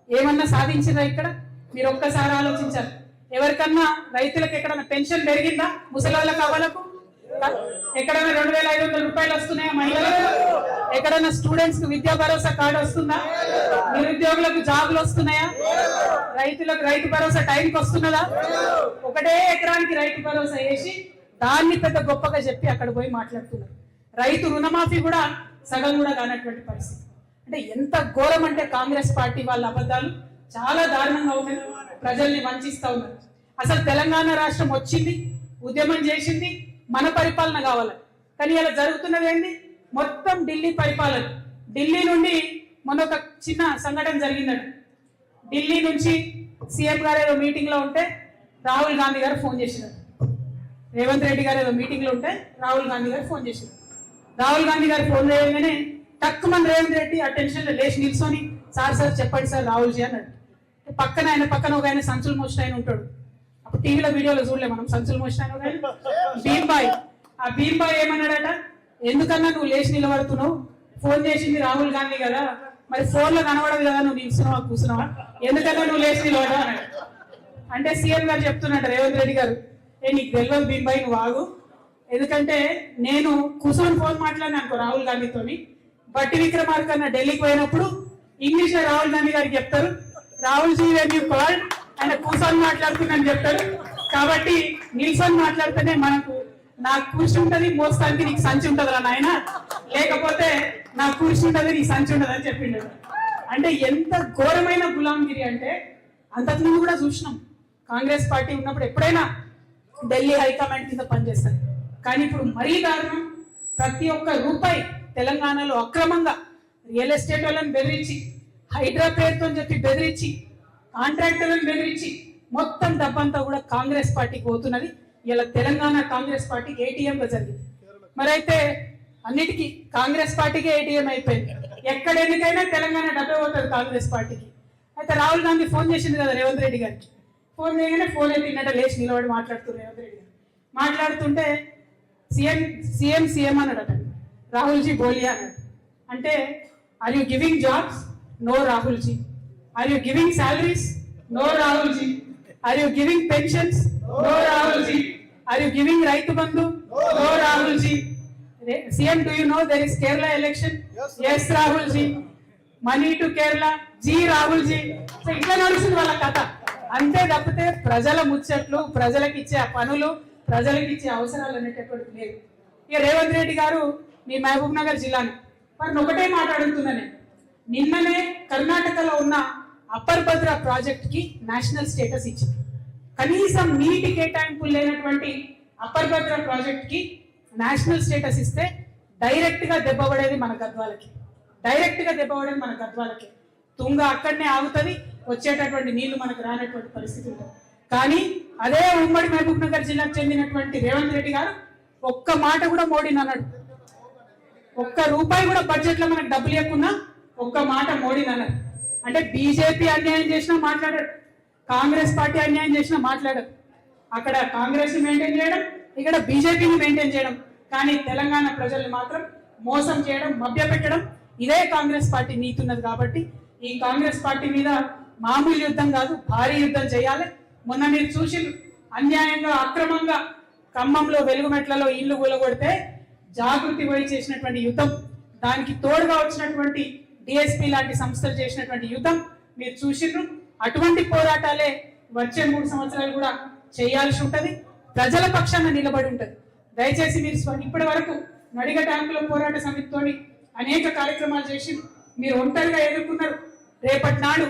B: ఏమన్నా సాధించిండ్రా? ఇక్కడ మీరు ఒక్కసారి ఆలోచించారు. ఎవరికన్నా రైతులకు ఎక్కడన్నా పెన్షన్ పెరిగిందా? ముసలాళ్ళ కావాలకు ఎక్కడైనా 2500 రూపాయలు వస్తున్నాయా? మహిళలకు ఎక్కడన్నా స్టూడెంట్స్ కు విద్యా భరోసా కార్డు వస్తుందా? నిరుద్యోగులకు జాబులు వస్తున్నాయా? రైతులకు రైతు భరోసా టైంకి వస్తున్నదా? ఒకటే ఎకరానికి రైతు భరోసా వేసి దాన్ని పెద్ద గొప్పగా చెప్పి అక్కడ పోయి మాట్లాడుతున్నారు. రైతు రుణమాఫీ కూడా సగం కూడా కానటువంటి పరిస్థితి. అంటే ఎంత ఘోరం అంటే కాంగ్రెస్ పార్టీ వాళ్ళ అబద్ధాలు చాలా దారుణంగా ఉన్నాయి, ప్రజల్ని వంచిస్తా ఉన్నారు. అసలు తెలంగాణ రాష్ట్రం వచ్చింది, ఉద్యమం చేసింది, మన పరిపాలన కావాలి. కానీ ఇలా జరుగుతున్నది ఏంటి? మొత్తం ఢిల్లీ పరిపాలన. ఢిల్లీ నుండి మొన్న ఒక చిన్న సంఘటన జరిగిందట. ఢిల్లీ నుంచి సీఎం గారు ఏదో మీటింగ్ లో ఉంటే రాహుల్ గాంధీ గారు ఫోన్ చేసినారు. రేవంత్ రెడ్డి గారు ఏదో మీటింగ్ లో ఉంటే రాహుల్ గాంధీ గారు ఫోన్ చేసినారు. రాహుల్ గాంధీ గారు ఫోన్ చేయగానే తక్కువ రేవంత్ రెడ్డి అటెన్షన్ లో లేచి నిల్చొని, సార్ సార్ చెప్పండి సార్ రాహుల్జీ అన్నాడు. పక్కన ఒక ఆయన సంచులు మోసిన ఆయన ఉంటాడు. అప్పుడు టీవీలో వీడియోలో చూడలే మనం, సంచులు మోసిన ఆయన భీంబాయ్. ఆ భీంబాయ్ ఏమన్నాడట? ఎందుకన్నా నువ్వు లేచి నిలబడుతున్నావు? ఫోన్ చేసింది రాహుల్ గాంధీ కదా, మరి ఫోన్ లో కనబడదు కదా, నువ్వు నిల్చున్నావా కూర్చున్నావా, ఎందుకన్నా నువ్వు లేచి నిలబడా అన్నాడు. అంటే సీఎం గారు చెప్తున్నాడు రేవంత్ రెడ్డి గారు, నీకు తెలియదు భీంబాయ్, నువ్వు ఆగు. ఎందుకంటే నేను కూర్చొని ఫోన్ మాట్లాడినా అనుకో రాహుల్ గాంధీతోని, బట్టి విక్రమార్క అన్న ఢిల్లీకి పోయినప్పుడు ఇంగ్లీష్ లో రాహుల్ గాంధీ గారికి చెప్తారు, Rahul ji when you called, ఆయన కూర్చొని మాట్లాడుతుందని చెప్తారు. కాబట్టి నిల్సొని మాట్లాడితేనే మనకు, నాకు కూర్చుంటది ఉంటది, మోస్తానికి నీకు సంచి ఉంటది రా నాయన, లేకపోతే నాకు కూర్చుంటది ఉంటది నీకు సంచి ఉంటది అని చెప్పిండు. అంటే ఎంత ఘోరమైన గులాంగిరి అంటే అంతకుముందు కూడా చూసినాం. కాంగ్రెస్ పార్టీ ఉన్నప్పుడు ఎప్పుడైనా ఢిల్లీ హైకమాండ్ కింద పనిచేస్తారు. కానీ ఇప్పుడు మరీ దారుణం, ప్రతి ఒక్క రూపాయి తెలంగాణలో అక్రమంగా రియల్ ఎస్టేట్ వాళ్ళని బెదిరించి, హైడ్రా పేరుతో చెప్పి బెదిరించి, కాంట్రాక్టర్లను బెదిరించి మొత్తం డబ్బంతా కూడా కాంగ్రెస్ పార్టీకి పోతున్నది. ఇలా తెలంగాణ కాంగ్రెస్ పార్టీకి ఏటీఎం గా జరిగింది. మరి అయితే అన్నిటికీ కాంగ్రెస్ పార్టీకి ఏటీఎం అయిపోయింది. ఎక్కడ ఎన్నికైనా తెలంగాణ డబ్బే పోతుంది కాంగ్రెస్ పార్టీకి. అయితే రాహుల్ గాంధీ ఫోన్ చేసింది కదా రేవంత్ రెడ్డి గారికి. ఫోన్ చేయగానే ఫోన్ ఎత్తినట్ట లేచి నిలబడి మాట్లాడుతున్నారు రేవంత్ రెడ్డి గారు. మాట్లాడుతుంటే సీఎం అన్నాడట, రాహుల్జీ బోలియా అన్నాడు. అంటే are you giving jobs? No Rahulji. Are you giving salaries? No Rahulji. Are you giving pensions? No Rahulji. Are you giving Rythu Bandhu? No Rahulji. CM, do you know there is Kerala election? Yes Rahulji. Money to Kerala? జీ రాహుల్జీ. సో ఇట్లా నడుస్తుంది వాళ్ళ కథ. అంతే తప్పితే ప్రజల ముచ్చట్లు, ప్రజలకు ఇచ్చే పనులు, ప్రజలకు ఇచ్చే అవసరాలు అనేటటువంటి లేదు. ఇక రేవంత్ రెడ్డి గారు మీ మహబూబ్ నగర్ జిల్లాని మరి ఒకటే మాట్లాడుతున్నాను. నిన్ననే కర్ణాటకలో ఉన్న అప్పర్ భద్ర ప్రాజెక్ట్ కి నేషనల్ స్టేటస్ ఇచ్చింది. కనీసం నీటి కేటాయింపులు లేనటువంటి అప్పర్ భద్ర ప్రాజెక్ట్ కి నేషనల్ స్టేటస్ ఇస్తే డైరెక్ట్ గా దెబ్బపడేది మన గద్వాలకి, తుంగ అక్కడనే ఆగుతుంది, వచ్చేటటువంటి నీళ్లు మనకు రానటువంటి పరిస్థితి ఉంటుంది. కానీ అదే ఉమ్మడి మహబూబ్ నగర్ జిల్లాకు చెందినటువంటి రేవంత్ రెడ్డి గారు ఒక్క మాట కూడా మోడీని అన్నాడు. ఒక్క రూపాయి కూడా బడ్జెట్ లో మనకు డబ్బులు ఇవ్వకున్నా ఒక్క మాట మోడీని అన్నారు. అంటే బీజేపీ అన్యాయం చేసినా మాట్లాడాడు, కాంగ్రెస్ పార్టీ అన్యాయం చేసినా మాట్లాడారు. అక్కడ కాంగ్రెస్ ని మెయింటైన్ చేయడం, ఇక్కడ బీజేపీని మెయింటైన్ చేయడం. కానీ తెలంగాణ ప్రజల్ని మాత్రం మోసం చేయడం, మభ్యపెట్టడం, ఇదే కాంగ్రెస్ పార్టీ నీతి ఉన్నది. కాబట్టి ఈ కాంగ్రెస్ పార్టీ మీద మామూలు యుద్ధం కాదు, భారీ యుద్ధం చేయాలి. మొన్న మీరు చూసి అన్యాయంగా అక్రమంగా ఖమ్మంలో వెలుగుమెట్లలో ఇల్లు కూలగొడితే జాగృతి పోయి చేసినటువంటి యుద్ధం, దానికి తోడుగా వచ్చినటువంటి డిఎస్పీ లాంటి సంస్థలు చేసినటువంటి యుద్ధం మీరు చూసిండ్రు. అటువంటి పోరాటాలే వచ్చే 3 సంవత్సరాలు కూడా చేయాల్సి ఉంటది. ప్రజల పక్షాన నిలబడి ఉంటది. దయచేసి మీరు ఇప్పటి వరకు నడిగ ట్యాంకుల పోరాట సమితితోని అనేక కార్యక్రమాలు చేసి మీరు ఒంటరిగా ఎదుర్కొన్నారు. రేపటి నాడు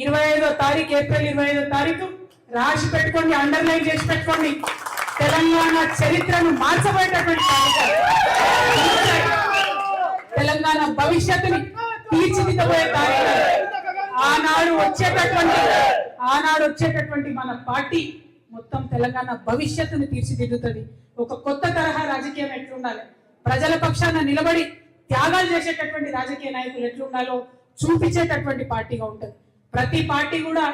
B: 25వ తారీఖు, ఏప్రిల్ 25వ తారీఖు రాసి పెట్టుకోండి, అండర్లైన్ చేసి పెట్టుకోండి. తెలంగాణ చరిత్రను మార్చబోయేటటువంటి తెలంగాణ భవిష్యత్తుని తీర్చిదిద్దబోయే తారీఖు. ఆనాడు వచ్చేటటువంటి మన పార్టీ మొత్తం తెలంగాణ భవిష్యత్తును తీర్చిదిద్దుతుంది. ఒక కొత్త తరహా రాజకీయం ఎట్లుండాలి, ప్రజల పక్షాన నిలబడి త్యాగాలు చేసేటటువంటి రాజకీయ నాయకులు ఎట్లుండాలో చూపించేటటువంటి పార్టీగా ఉంటుంది. ప్రతి పార్టీ కూడా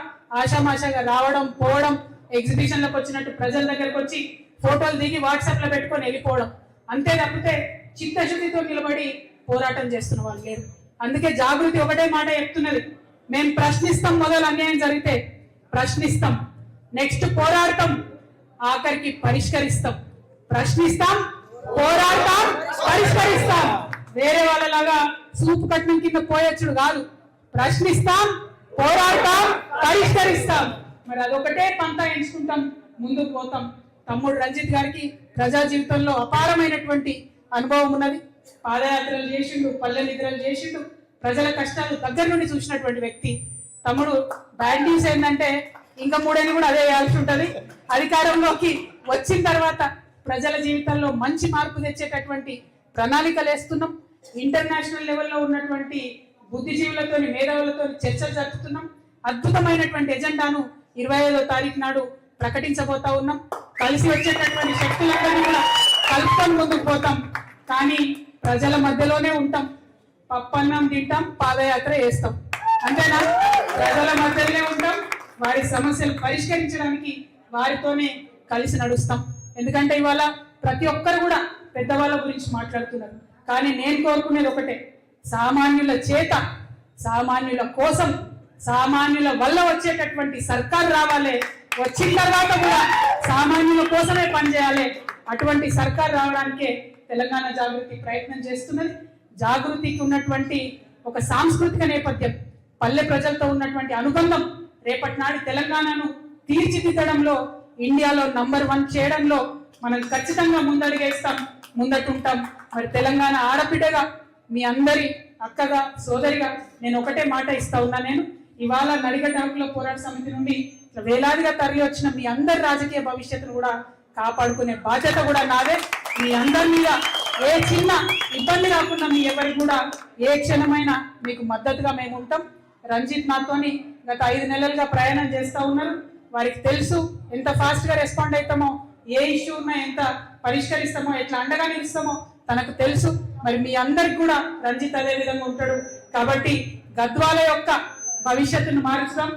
B: ఆషామాషాగా రావడం పోవడం, ఎగ్జిబిషన్లకు వచ్చినట్టు ప్రజల దగ్గరకు వచ్చి ఫోటోలు దిగి వాట్సాప్ లో పెట్టుకొని వెళ్ళిపోవడం, అంతే తప్పితే చిత్తశుద్ధితో నిలబడి పోరాటం చేస్తున్న వాళ్ళు లేరు. అందుకే జాగృతి ఒకటే మాట చెప్తున్నది, మేము ప్రశ్నిస్తాం, మొదలు అన్యాయం జరిగితే ప్రశ్నిస్తాం, నెక్స్ట్ పోరాడతాం, ఆఖరికి పరిష్కరిస్తాం. ప్రశ్నిస్తాం, పోరాడతాం, పరిష్కరిస్తాం. వేరే వాళ్ళలాగా సూపు కట్నం కింద పోయొచ్చుడు కాదు. ప్రశ్నిస్తాం, పోరాడతాం, పరిష్కరిస్తాం. మరి అదొకటే పంతా ఎంచుకుంటాం, ముందుకు పోతాం. తమ్ముడు రంజిత్ గారికి ప్రజా జీవితంలో అపారమైనటువంటి అనుభవం ఉన్నది. పాదయాత్రలు చేసిండు, పల్లె నిద్రలు చేసిండు, ప్రజల కష్టాలు దగ్గర నుండి చూసినటువంటి వ్యక్తి తమ్ముడు. బ్యాడ్ న్యూస్ ఏంటంటే ఇంకా 3 ఏళ్ళు కూడా అదే వేయాల్సి ఉంటుంది. అధికారంలోకి వచ్చిన తర్వాత ప్రజల జీవితంలో మంచి మార్పు తెచ్చేటటువంటి ప్రణాళికలు వేస్తున్నాం. ఇంటర్నేషనల్ లెవెల్లో ఉన్నటువంటి బుద్ధిజీవులతో, మేధావులతో చర్చలు జరుపుతున్నాం. అద్భుతమైనటువంటి ఎజెండాను 25వ తారీఖు నాడు ప్రకటించబోతా ఉన్నాం. కలిసి వచ్చేటటువంటి శక్తులందరినీ కూడా కలుపుకొని ముందుకు పోతాం. కానీ ప్రజల మధ్యలోనే ఉంటాం, పప్పన్నం తింటాం, పాదయాత్ర చేస్తాం, అంతేనా? ప్రజల మధ్యలోనే ఉంటాం, వారి సమస్యలు పరిష్కరించడానికి వారితోనే కలిసి నడుస్తాం. ఎందుకంటే ఇవాళ ప్రతి ఒక్కరు కూడా పెద్దవాళ్ళ గురించి మాట్లాడుతున్నారు. కానీ నేను కోరుకునేది ఒకటే, సామాన్యుల చేత, సామాన్యుల కోసం, సామాన్యుల వల్ల వచ్చేటటువంటి సర్కార్ రావాలి. వచ్చిన తర్వాత కూడా సామాన్యుల కోసమే పనిచేయాలి. అటువంటి సర్కార్ రావడానికే తెలంగాణ జాగృతి ప్రయత్నం చేస్తున్నది. జాగృతికి ఉన్నటువంటి ఒక సాంస్కృతిక నేపథ్యం, పల్లె ప్రజలతో ఉన్నటువంటి అనుబంధం రేపటి నాడు తెలంగాణను తీర్చిదిద్దడంలో, ఇండియాలో నంబర్ 1 చేయడంలో మనం ఖచ్చితంగా ముందడుగేస్తాం, ముందటుంటాం. మరి తెలంగాణ ఆడపిడ్డగా, మీ అందరి అక్కగా, సోదరిగా నేను ఒకటే మాట ఇస్తా ఉన్నా. నేను ఇవాళ నడిగ ట్యాంకుల పోరాట సమితి నుండి వేలాదిగా తరలి వచ్చిన మీ అందరి రాజకీయ భవిష్యత్తును కూడా కాపాడుకునే బాధ్యత కూడా నాదే. మీ అందరి మీద ఏ చిన్న ఇబ్బంది రాకుండా మీ ఎవరికి కూడా ఏ క్షణమైనా మీకు మద్దతుగా మేము ఉంటాం. రంజిత్ నాతోని గత 5 నెలలుగా ప్రయాణం చేస్తూ ఉన్నారు. వారికి తెలుసు ఎంత ఫాస్ట్ గా రెస్పాండ్ అవుతామో, ఏ ఇష్యూ ఉన్నా ఎంత పరిష్కరిస్తామో, ఎట్లా అండగా నిలుస్తామో తనకు తెలుసు. మరి మీ అందరికి కూడా రంజిత్ అదే విధంగా ఉంటాడు. కాబట్టి గద్వాల యొక్క భవిష్యత్తును మారుస్తాం,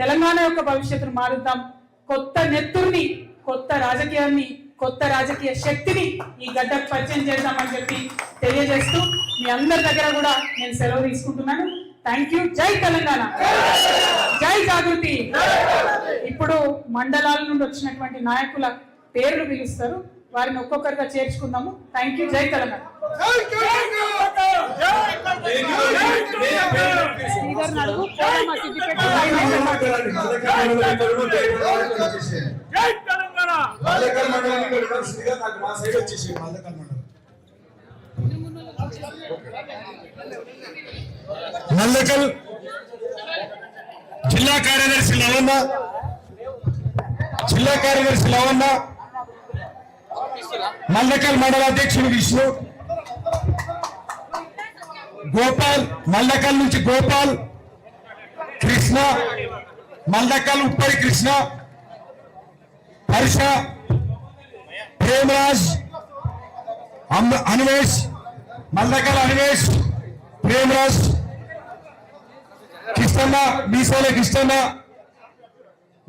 B: తెలంగాణ యొక్క భవిష్యత్తును మారుద్దాం. కొత్త నెత్తుర్ని, కొత్త రాజకీయాన్ని, కొత్త రాజకీయ శక్తిని ఈ గడ్డకు పరిచయం చేద్దామని చెప్పి తెలియజేస్తూ మీ అందరి దగ్గర కూడా నేను సెలవు తీసుకుంటున్నాను. Thank you. జై తెలంగాణ, జై జాగృతి. ఇప్పుడు మండలాల నుండి వచ్చినటువంటి నాయకుల పేర్లు పిలుస్తారు, వారిని ఒక్కొక్కరిగా చేర్చుకుందాము. Thank you. జై తెలంగాణ.
C: మల్లకల్ జిల్లా కార్యదర్శి లవన్న, జిల్లా కార్యదర్శి లవన్న, మల్లకల్ మండల అధ్యక్షుడు విష్ణు, గోపాల్, మల్లకల్ నుంచి గోపాల్, కృష్ణ, మల్లకల్ ఉప్పరి కృష్ణ, హర్ష, ప్రేమరాజ్, అన్వేష్, మల్లకల్ అన్వేష్, ప్రేమరాజ్, కిష్టన్న, మీసాల కిష్టన్న.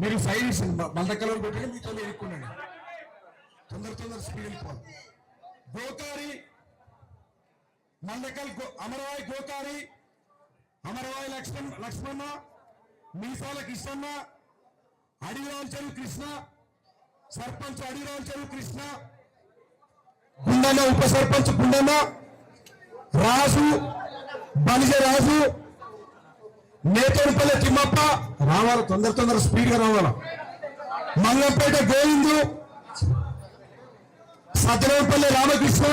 C: మీరు సైన్స్ మల్లకల్ పెట్టి మీతో ఎదుర్కొన్నాడు, తొందర స్పీడ్ వెళ్ళిపోవాలి. గోకారి, మల్లకల్ అమరవాయి గోకారి, అమరవాయి లక్ష్మణ, మీసాల కృష్ణన్న, అడిరాల చెరువు కృష్ణ, సర్పంచ్ అడిరాల చెరువు కృష్ణ, గుండన్న ఉప సర్పంచ్ గుండన్న, రాజు బలిజ రాజు, నేతోనిపల్లి తిమ్మప్ప రావాలి, తొందర స్పీడ్ గా రావాలా, మంగంపేట గోవిందు, సత్తనపల్లి రామకృష్ణ,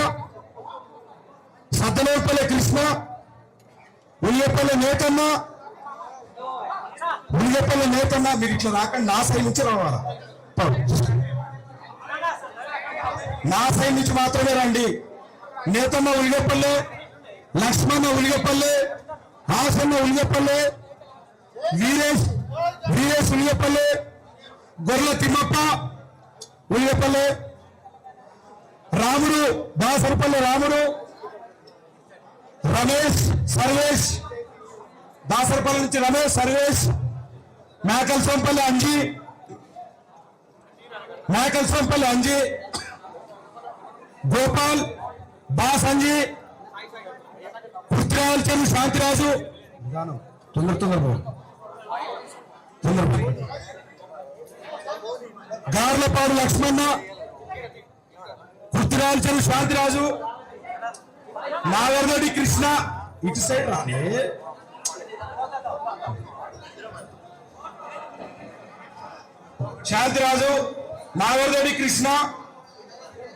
C: సత్తనపల్లి కృష్ణ, ఉల్లిపల్లి నేతన్న, మీరు ఇట్లా రాకండి, నా సైడ్ నుంచి రావాలా, నా సైడ్ నుంచి మాత్రమే రండి. నేతన్న ఉల్లిపల్లి, లక్ష్మణ ఉల్లిపల్లి, హాసన్న ఉల్లిపల్లి, వీరేష్ ఉల్లిపల్లి, గొర్రెల తిమ్మప్ప ఉల్లిపల్లి, రాముడు దాసరపల్లి రాముడు, రమేష్ సర్వేష్, దాసరపల్లి నుంచి రమేష్ సర్వేష్, మేకల్సంపల్లి అంజీ, గోపాల్ బాస్ అంజీ, పృథ్వీరాజ్ చెరువు శాంతిరాజు, తొందర గార్లపాడు లక్ష్మణ, పృథ్వీరాజ్ చెరువు శాంతిరాజు, నాగర్దొడి కృష్ణ, ఇటు సైడ్ రానే శాంతిరాజు, నాగర్దొడి కృష్ణ,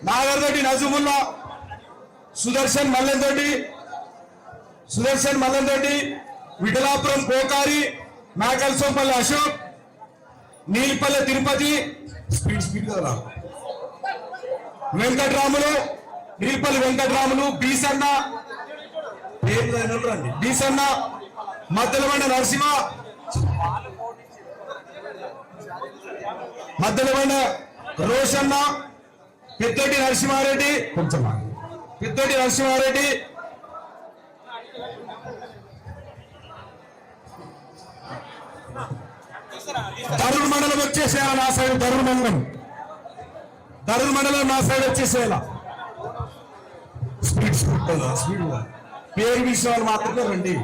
C: నాగర్దొడి నజముల్లా, సుదర్శన్ మల్లెందొడ్డి, విఠలాపురం కోకారి, మేకల్సోపల్లి అశోక్, నీలిపల్లి తిరుపతి, స్పీడ్ కదా, వెంకట్రాములు, నీలిపల్లి వెంకట్రాములు, బీసన్న, మద్దెలబండ నరసింహ, మద్దెలబండ రోషన్న, పెద్దొడ్డి నరసింహారెడ్డి, దరుడు మండలం వచ్చేసేయాల నా సైడ్, దరుడు మండలం నా సైడ్ వచ్చేసేయాల, స్పీడ్ పేరు విషయాలు మాత్రమే రండి.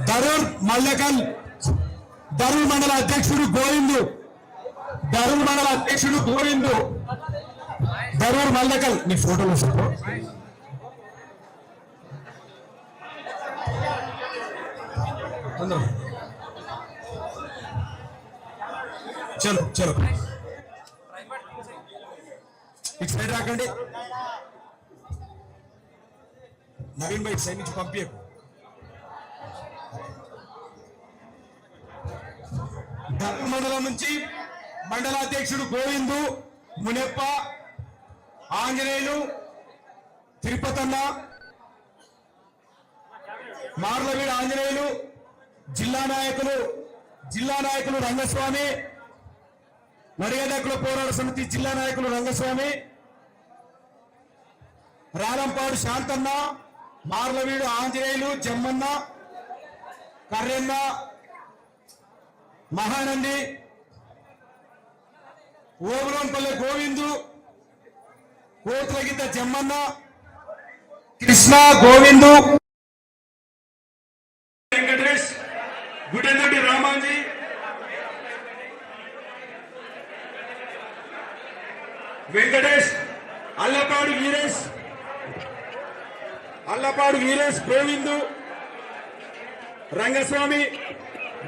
C: దరూర్ మల్లకల్, దరూర్ మండల అధ్యక్షుడు గోవిందు, దరూర్ మల్లకల్, నీ ఫోటోలు సార్ చలో ఇటు సైడ్ రాకండి, నవీన్ భాయ్ సైడ్ నుంచి పంపించకు. దర్శన మండలం నుంచి మండలాధ్యక్షుడు గోవిందు, మునెప్ప, ఆంజనేయులు, తిరుపతన్న, మార్లవీడు ఆంజనేయులు, జిల్లా నాయకులు రంగస్వామి, నడిగడ్డకుల పోరాట సమితి జిల్లా నాయకులు రంగస్వామి, రాలంపాడు శాంతన్న, మార్లవీడు ఆంజనేయులు, జమ్మన్న, కర్రెన్న, మహానంది, ఓబులోన్పల్లి గోవిందు, కోతులగిద్ద జమ్మన్న, కృష్ణ, గోవిందు, వెంకటేష్, గుడెందొడ్డి రామాంజీ, అల్లపాడు వీరేష్, గోవిందు, రంగస్వామి,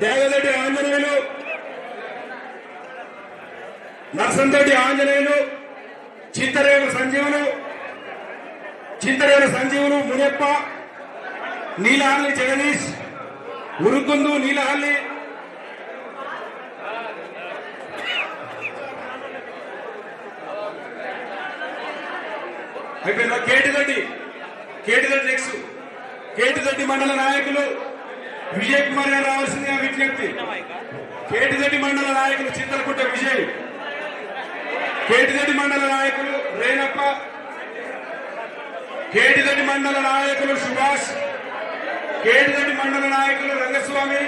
C: దేగదొడ్డి ఆంజనేయులు, నర్సందొడ్డి ఆంజనేయులు, చింతరేవుల సంజీవులు, మునెప్ప, నీలహల్లి జగదీష్, ఉరుకుందు నీలహల్లి, అయిపోయిందా? కేటిదొడ్డి నెక్స్ట్, కేటిదొడ్డి మండల నాయకులు విజయ్ కుమార్ గారు రావాల్సిందిగా విజ్ఞప్తి. కేటిదొడ్డి మండల నాయకులు చింతలకుంట విజయ్, కేటిదొడ్డి మండల నాయకులు రేణప్ప, కేటిదొడ్డి మండల నాయకులు సుభాష్, కేటిదొడ్డి మండల నాయకులు రంగస్వామి,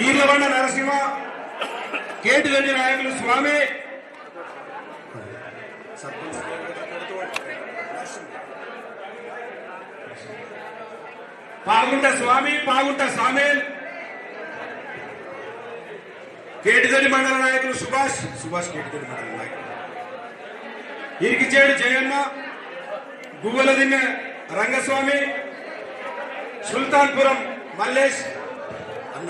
C: ఈర్లబండ నరసింహ, కేటిదొడ్డి నాయకులు స్వామి, పాగుంట స్వామి, పాగుంట సామేల్, కేటిదొడ్డి మండల నాయకులు సుభాష్ కేటిదొడ్డి మండల నాయకులు, ఇరికిచేడు జయన్న, గువ్వలదిన్న రంగస్వామి, సుల్తాన్పురం మల్లేష్ అన్న,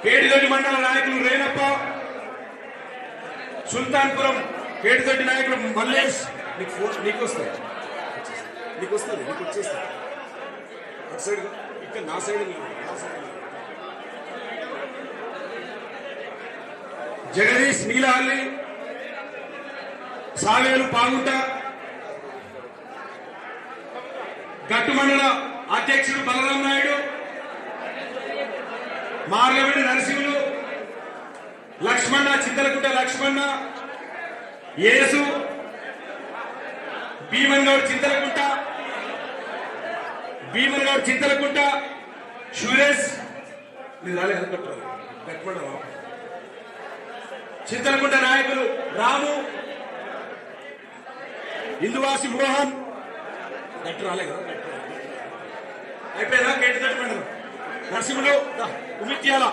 C: కేటిదొడ్డి మండల నాయకులు రేణప్ప, సుల్తాన్పురం కేటిదొడ్డి నాయకులు మల్లేష్. నీకు వస్తుంది నీకు వచ్చేస్తా అటు సైడ్ ఇక్కడ నా సైడ్ జగదీష్ నీలహల్లి, సావేలు పాగుంట, గట్టు మండల అధ్యక్షుడు బలరాం నాయుడు, మార్గవేడి నరసింహులు, లక్ష్మణ చింతలకుంట లక్ష్మణ, యేసు, భీమన్ గౌడ్ చింతలకుంట, సురేష్ చింతలకుంట నాయకులు రాము, ఇందువాసి మోహన్ గట్టు రాలే కదా అయిపోయిందా. కేటిదొడ్డి మండలం నరసింహులు ఉమిత్యాల,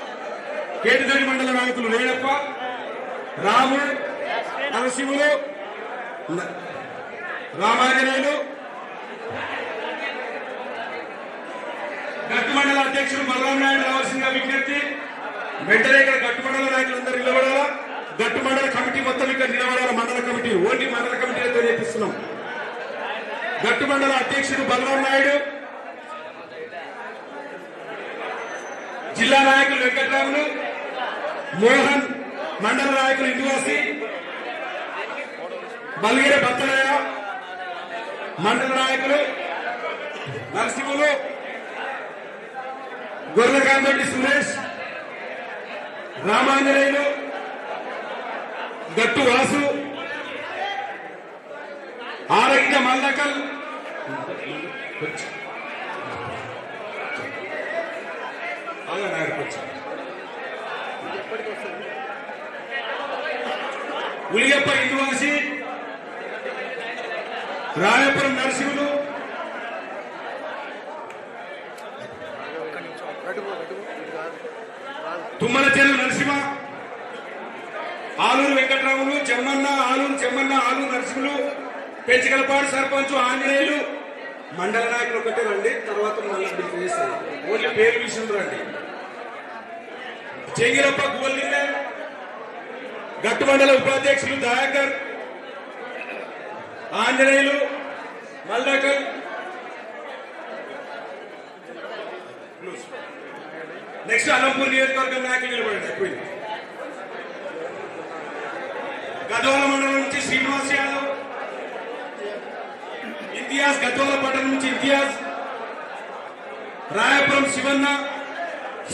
C: కేటిదొడ్డి మండల నాయకులు రేణప్ప, రాము, నరసింహులు, రామాంజనేయులు, గట్టు మండల అధ్యక్షుడు బలరాం నాయుడు రావాల్సిందిగా విజ్ఞప్తి. వెంటనే ఇక్కడ గట్టు మండల నాయకులందరూ నిలబడాలా, గట్టు మండల కమిటీ మొత్తం ఇక్కడ నిలబడాల. మండల కమిటీ ఓన్లీ మండల కమిటీలతో నేర్పిస్తున్నాం. గట్టు మండల అధ్యక్షుడు బలరాం నాయుడు, జిల్లా నాయకులు వెంకట్రాములు, మోహన్, మండల నాయకులు ఇందువాసి, బల్గిరి బత్తలయ్య, మండల నాయకులు నరసింహులు, గొర్రెకాందొడ్డి సురేష్, రామాంజనేయులు, గట్టు వాసు, ఆరోగ్య మల్దకల్, ఉలియప్ప ఇందువాసి, రాయపురం నరసింహులు, తుమ్మల చెరువు నరసింహ, ఆలూరు వెంకట్రాములు, చెమ్మన్న, ఆలూరు నరసింహులు, పెంచగలపాడు సర్పంచ్ ఆంజనేయులు. మండల నాయకులు ఒకటే రండి, తర్వాత మళ్ళీ చేస్తారు. ఓన్లీ పేరు విషయం రండి. చెంగిరప్ప గువల్లింగ, గట్టు మండల ఉపాధ్యక్షులు దయాకర్, ఆంజనేయులు, మల్దకల్, నెక్స్ట్ అలంపూర్ నియోజకవర్గం నాయకులు నిలబడండి. అయిపోయింది. గద్వాల మండలం నుంచి శ్రీనివాస్ యాదవ్, ఇంతియాజ్, గద్వాల పట్టణం నుంచి ఇంతియాజ్, రాయపురం శివన్న,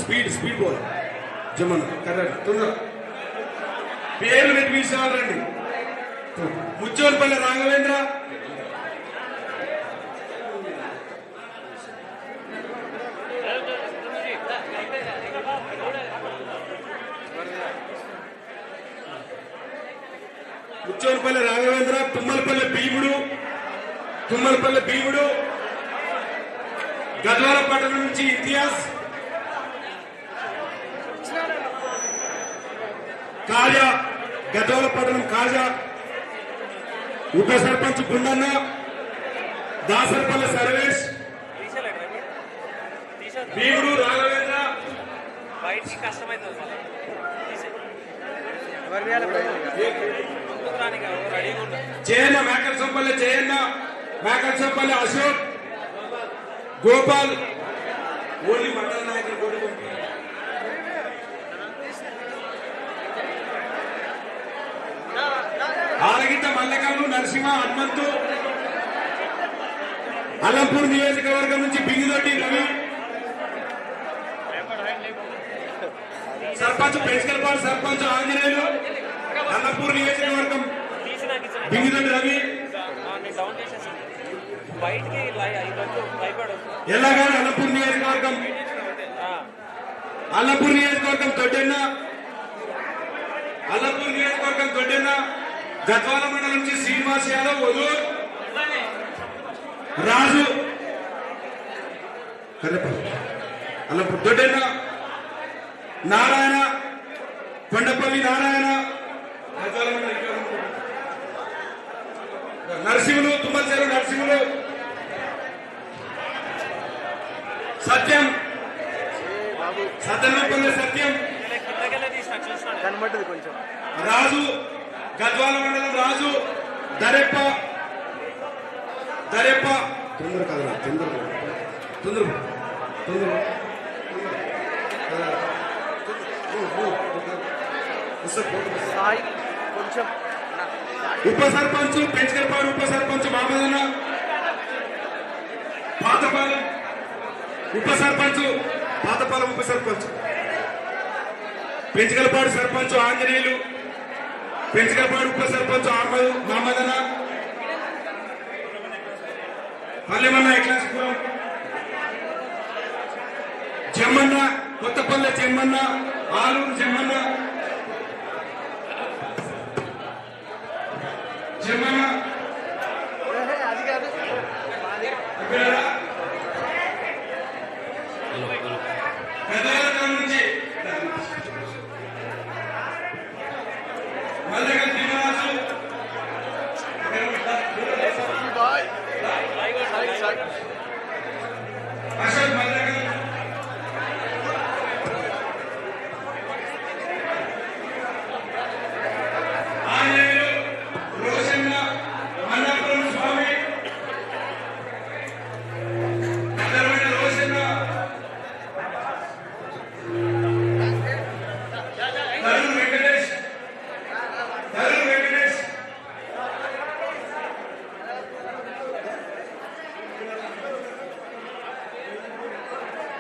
C: స్పీడ్ బోల్ జమన్న కరెక్ట్ తొందర పేరు నెట్ వీసాలండి. ముచ్చోల్పల్లి రాఘవేంద్ర, ముచ్చోల్పల్లి రాఘవేంద్ర, తుమ్మలపల్లి భీముడు, గద్వాల పట్టణం నుంచి ఇంతియాజ్, కాజా, గద్వాల పట్టణం కాజా, ఉప సర్పంచ్ గుండన్న, దాసరపల్లి సర్వేష్, భీముడు రాఘవేంద్ర, జయన్న మేకల్సంపల్లి అశోక్, గోపాల్, ఓన్లీ మండల నాయకులు కూడా ఆరగిత మల్లకల్లు, నరసింహ, హనుమంతు, అలంపూర్ నియోజకవర్గం నుంచి బింగిదొడ్డి రవి, సర్పంచ్ పెంచగలపాడు సర్పంచ్ ఆంజనేయులు, అలంపూర్ నియోజకవర్గం బింగిదొడ్డి రవి, ఎల్లగాని అలంపూర్ నియోజకవర్గం అల్లపూర్ నియోజకవర్గం దొడ్డెన్న గద్వాల మండలం నుంచి శ్రీనివాస్ యాదవ్ వదూర్ రాజు అల్లపూర్ దొడ్డెన్న నారాయణ కొండపల్లి నారాయణ గద్వాల మండలం నరసింహులు తుమ్మలచెరు నరసింహులు సత్యం సత్యనపల్లి సత్యం
D: కనబడ్డది కొంచెం
C: రాజు గద్వాల మండలం రాజు దరెప్ప తొందర కాదు తొందర
D: సాయి కొంచెం
C: ఉప సర్పంచ్ పెంచకరపాడు ఉప సర్పంచ్ మామదన్న పాతపాలెం ఉప సర్పంచ్ పెంచకలపాడు సర్పంచ్ ఆంజనేయులు పెంచకలపాడు ఉప సర్పంచ్ మహమ్మదన్న పల్లెమన్న ఎక్లాస్పురం జమ్మన్న కొత్తపల్లె చెమ్మన్న ఆలూరు జమ్మన్న
D: అది కాదు
C: పెద్దవాళ్ళ నుంచి మల్లెగ శ్రీనివాసు అశోక్ మల్లెగ ఆంజనేయులు రోషన్న మన్నాపురం స్వామి రోషన్న తరుణ్ వెంకటేష్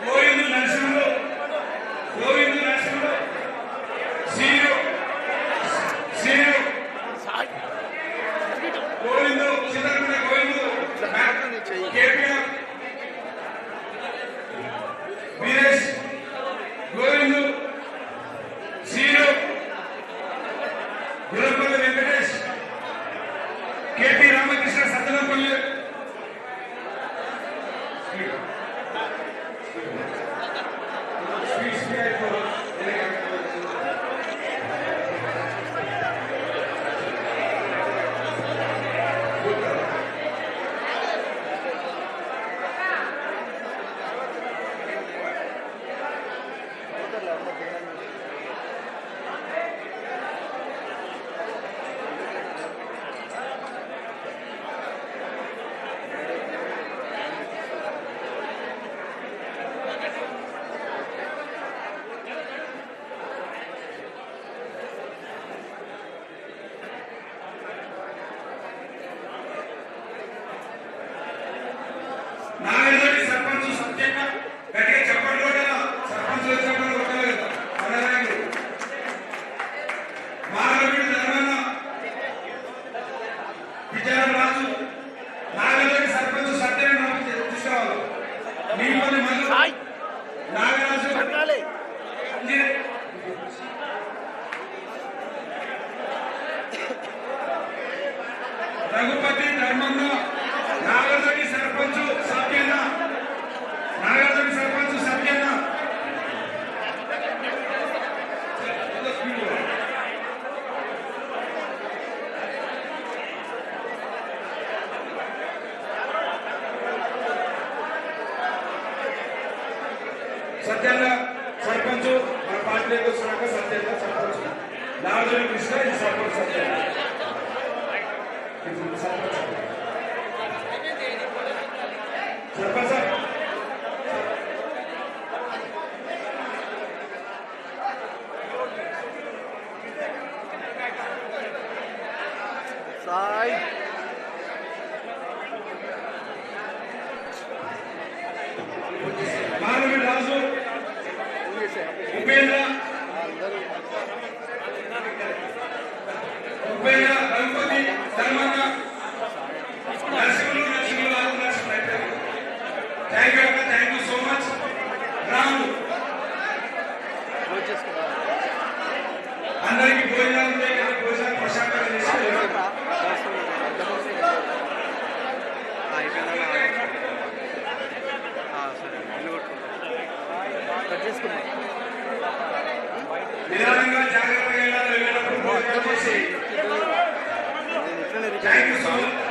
C: గోవిందు నరసింహులు సీను గోవిందు సీతారామ గోవిందు కేపీఆర్ వీరేష్ గోవిందు సీను గురపల్లి వెంకటేష్ కేపీ రామకృష్ణ సత్తనపల్లి నాగేశ్వరి సర్పంచ్ సత్యంగా గట్టిగా చెప్పండి కొట్టాల సర్పంచ్ చెప్పండి కొట్టాలి కదా అన్నదానికి మానవుడి ధర్మన్న విజయరాజు రాజు నాగేశ్వరి సర్పంచ్ సత్యంగా తీసుకురావాలి నీపల్లి మల్లు నాగరాజు రఘుపతి ధర్మన్న నాగేశ్వరి సర్పంచ్ సత్యన్న సత్యన్న సర్పంచ్ మన పార్టీలోకి వచ్చినాక సత్యన్న సర్పంచ్ నాగేశ్వరి కృష్ణ ఇది sarpanch Satyanna sarpanch
D: Sai
C: Manavi Raju Upendra Raghupathi Dharmanna Narasimhulu thank you so much Ramu జాగ్రత్తగా వెళ్ళాలి, వెళ్ళినప్పుడు
D: అర్థం
C: చేసి
D: నేను ఇట్లనే
C: థ్యాంక్ యూ సో మచ్.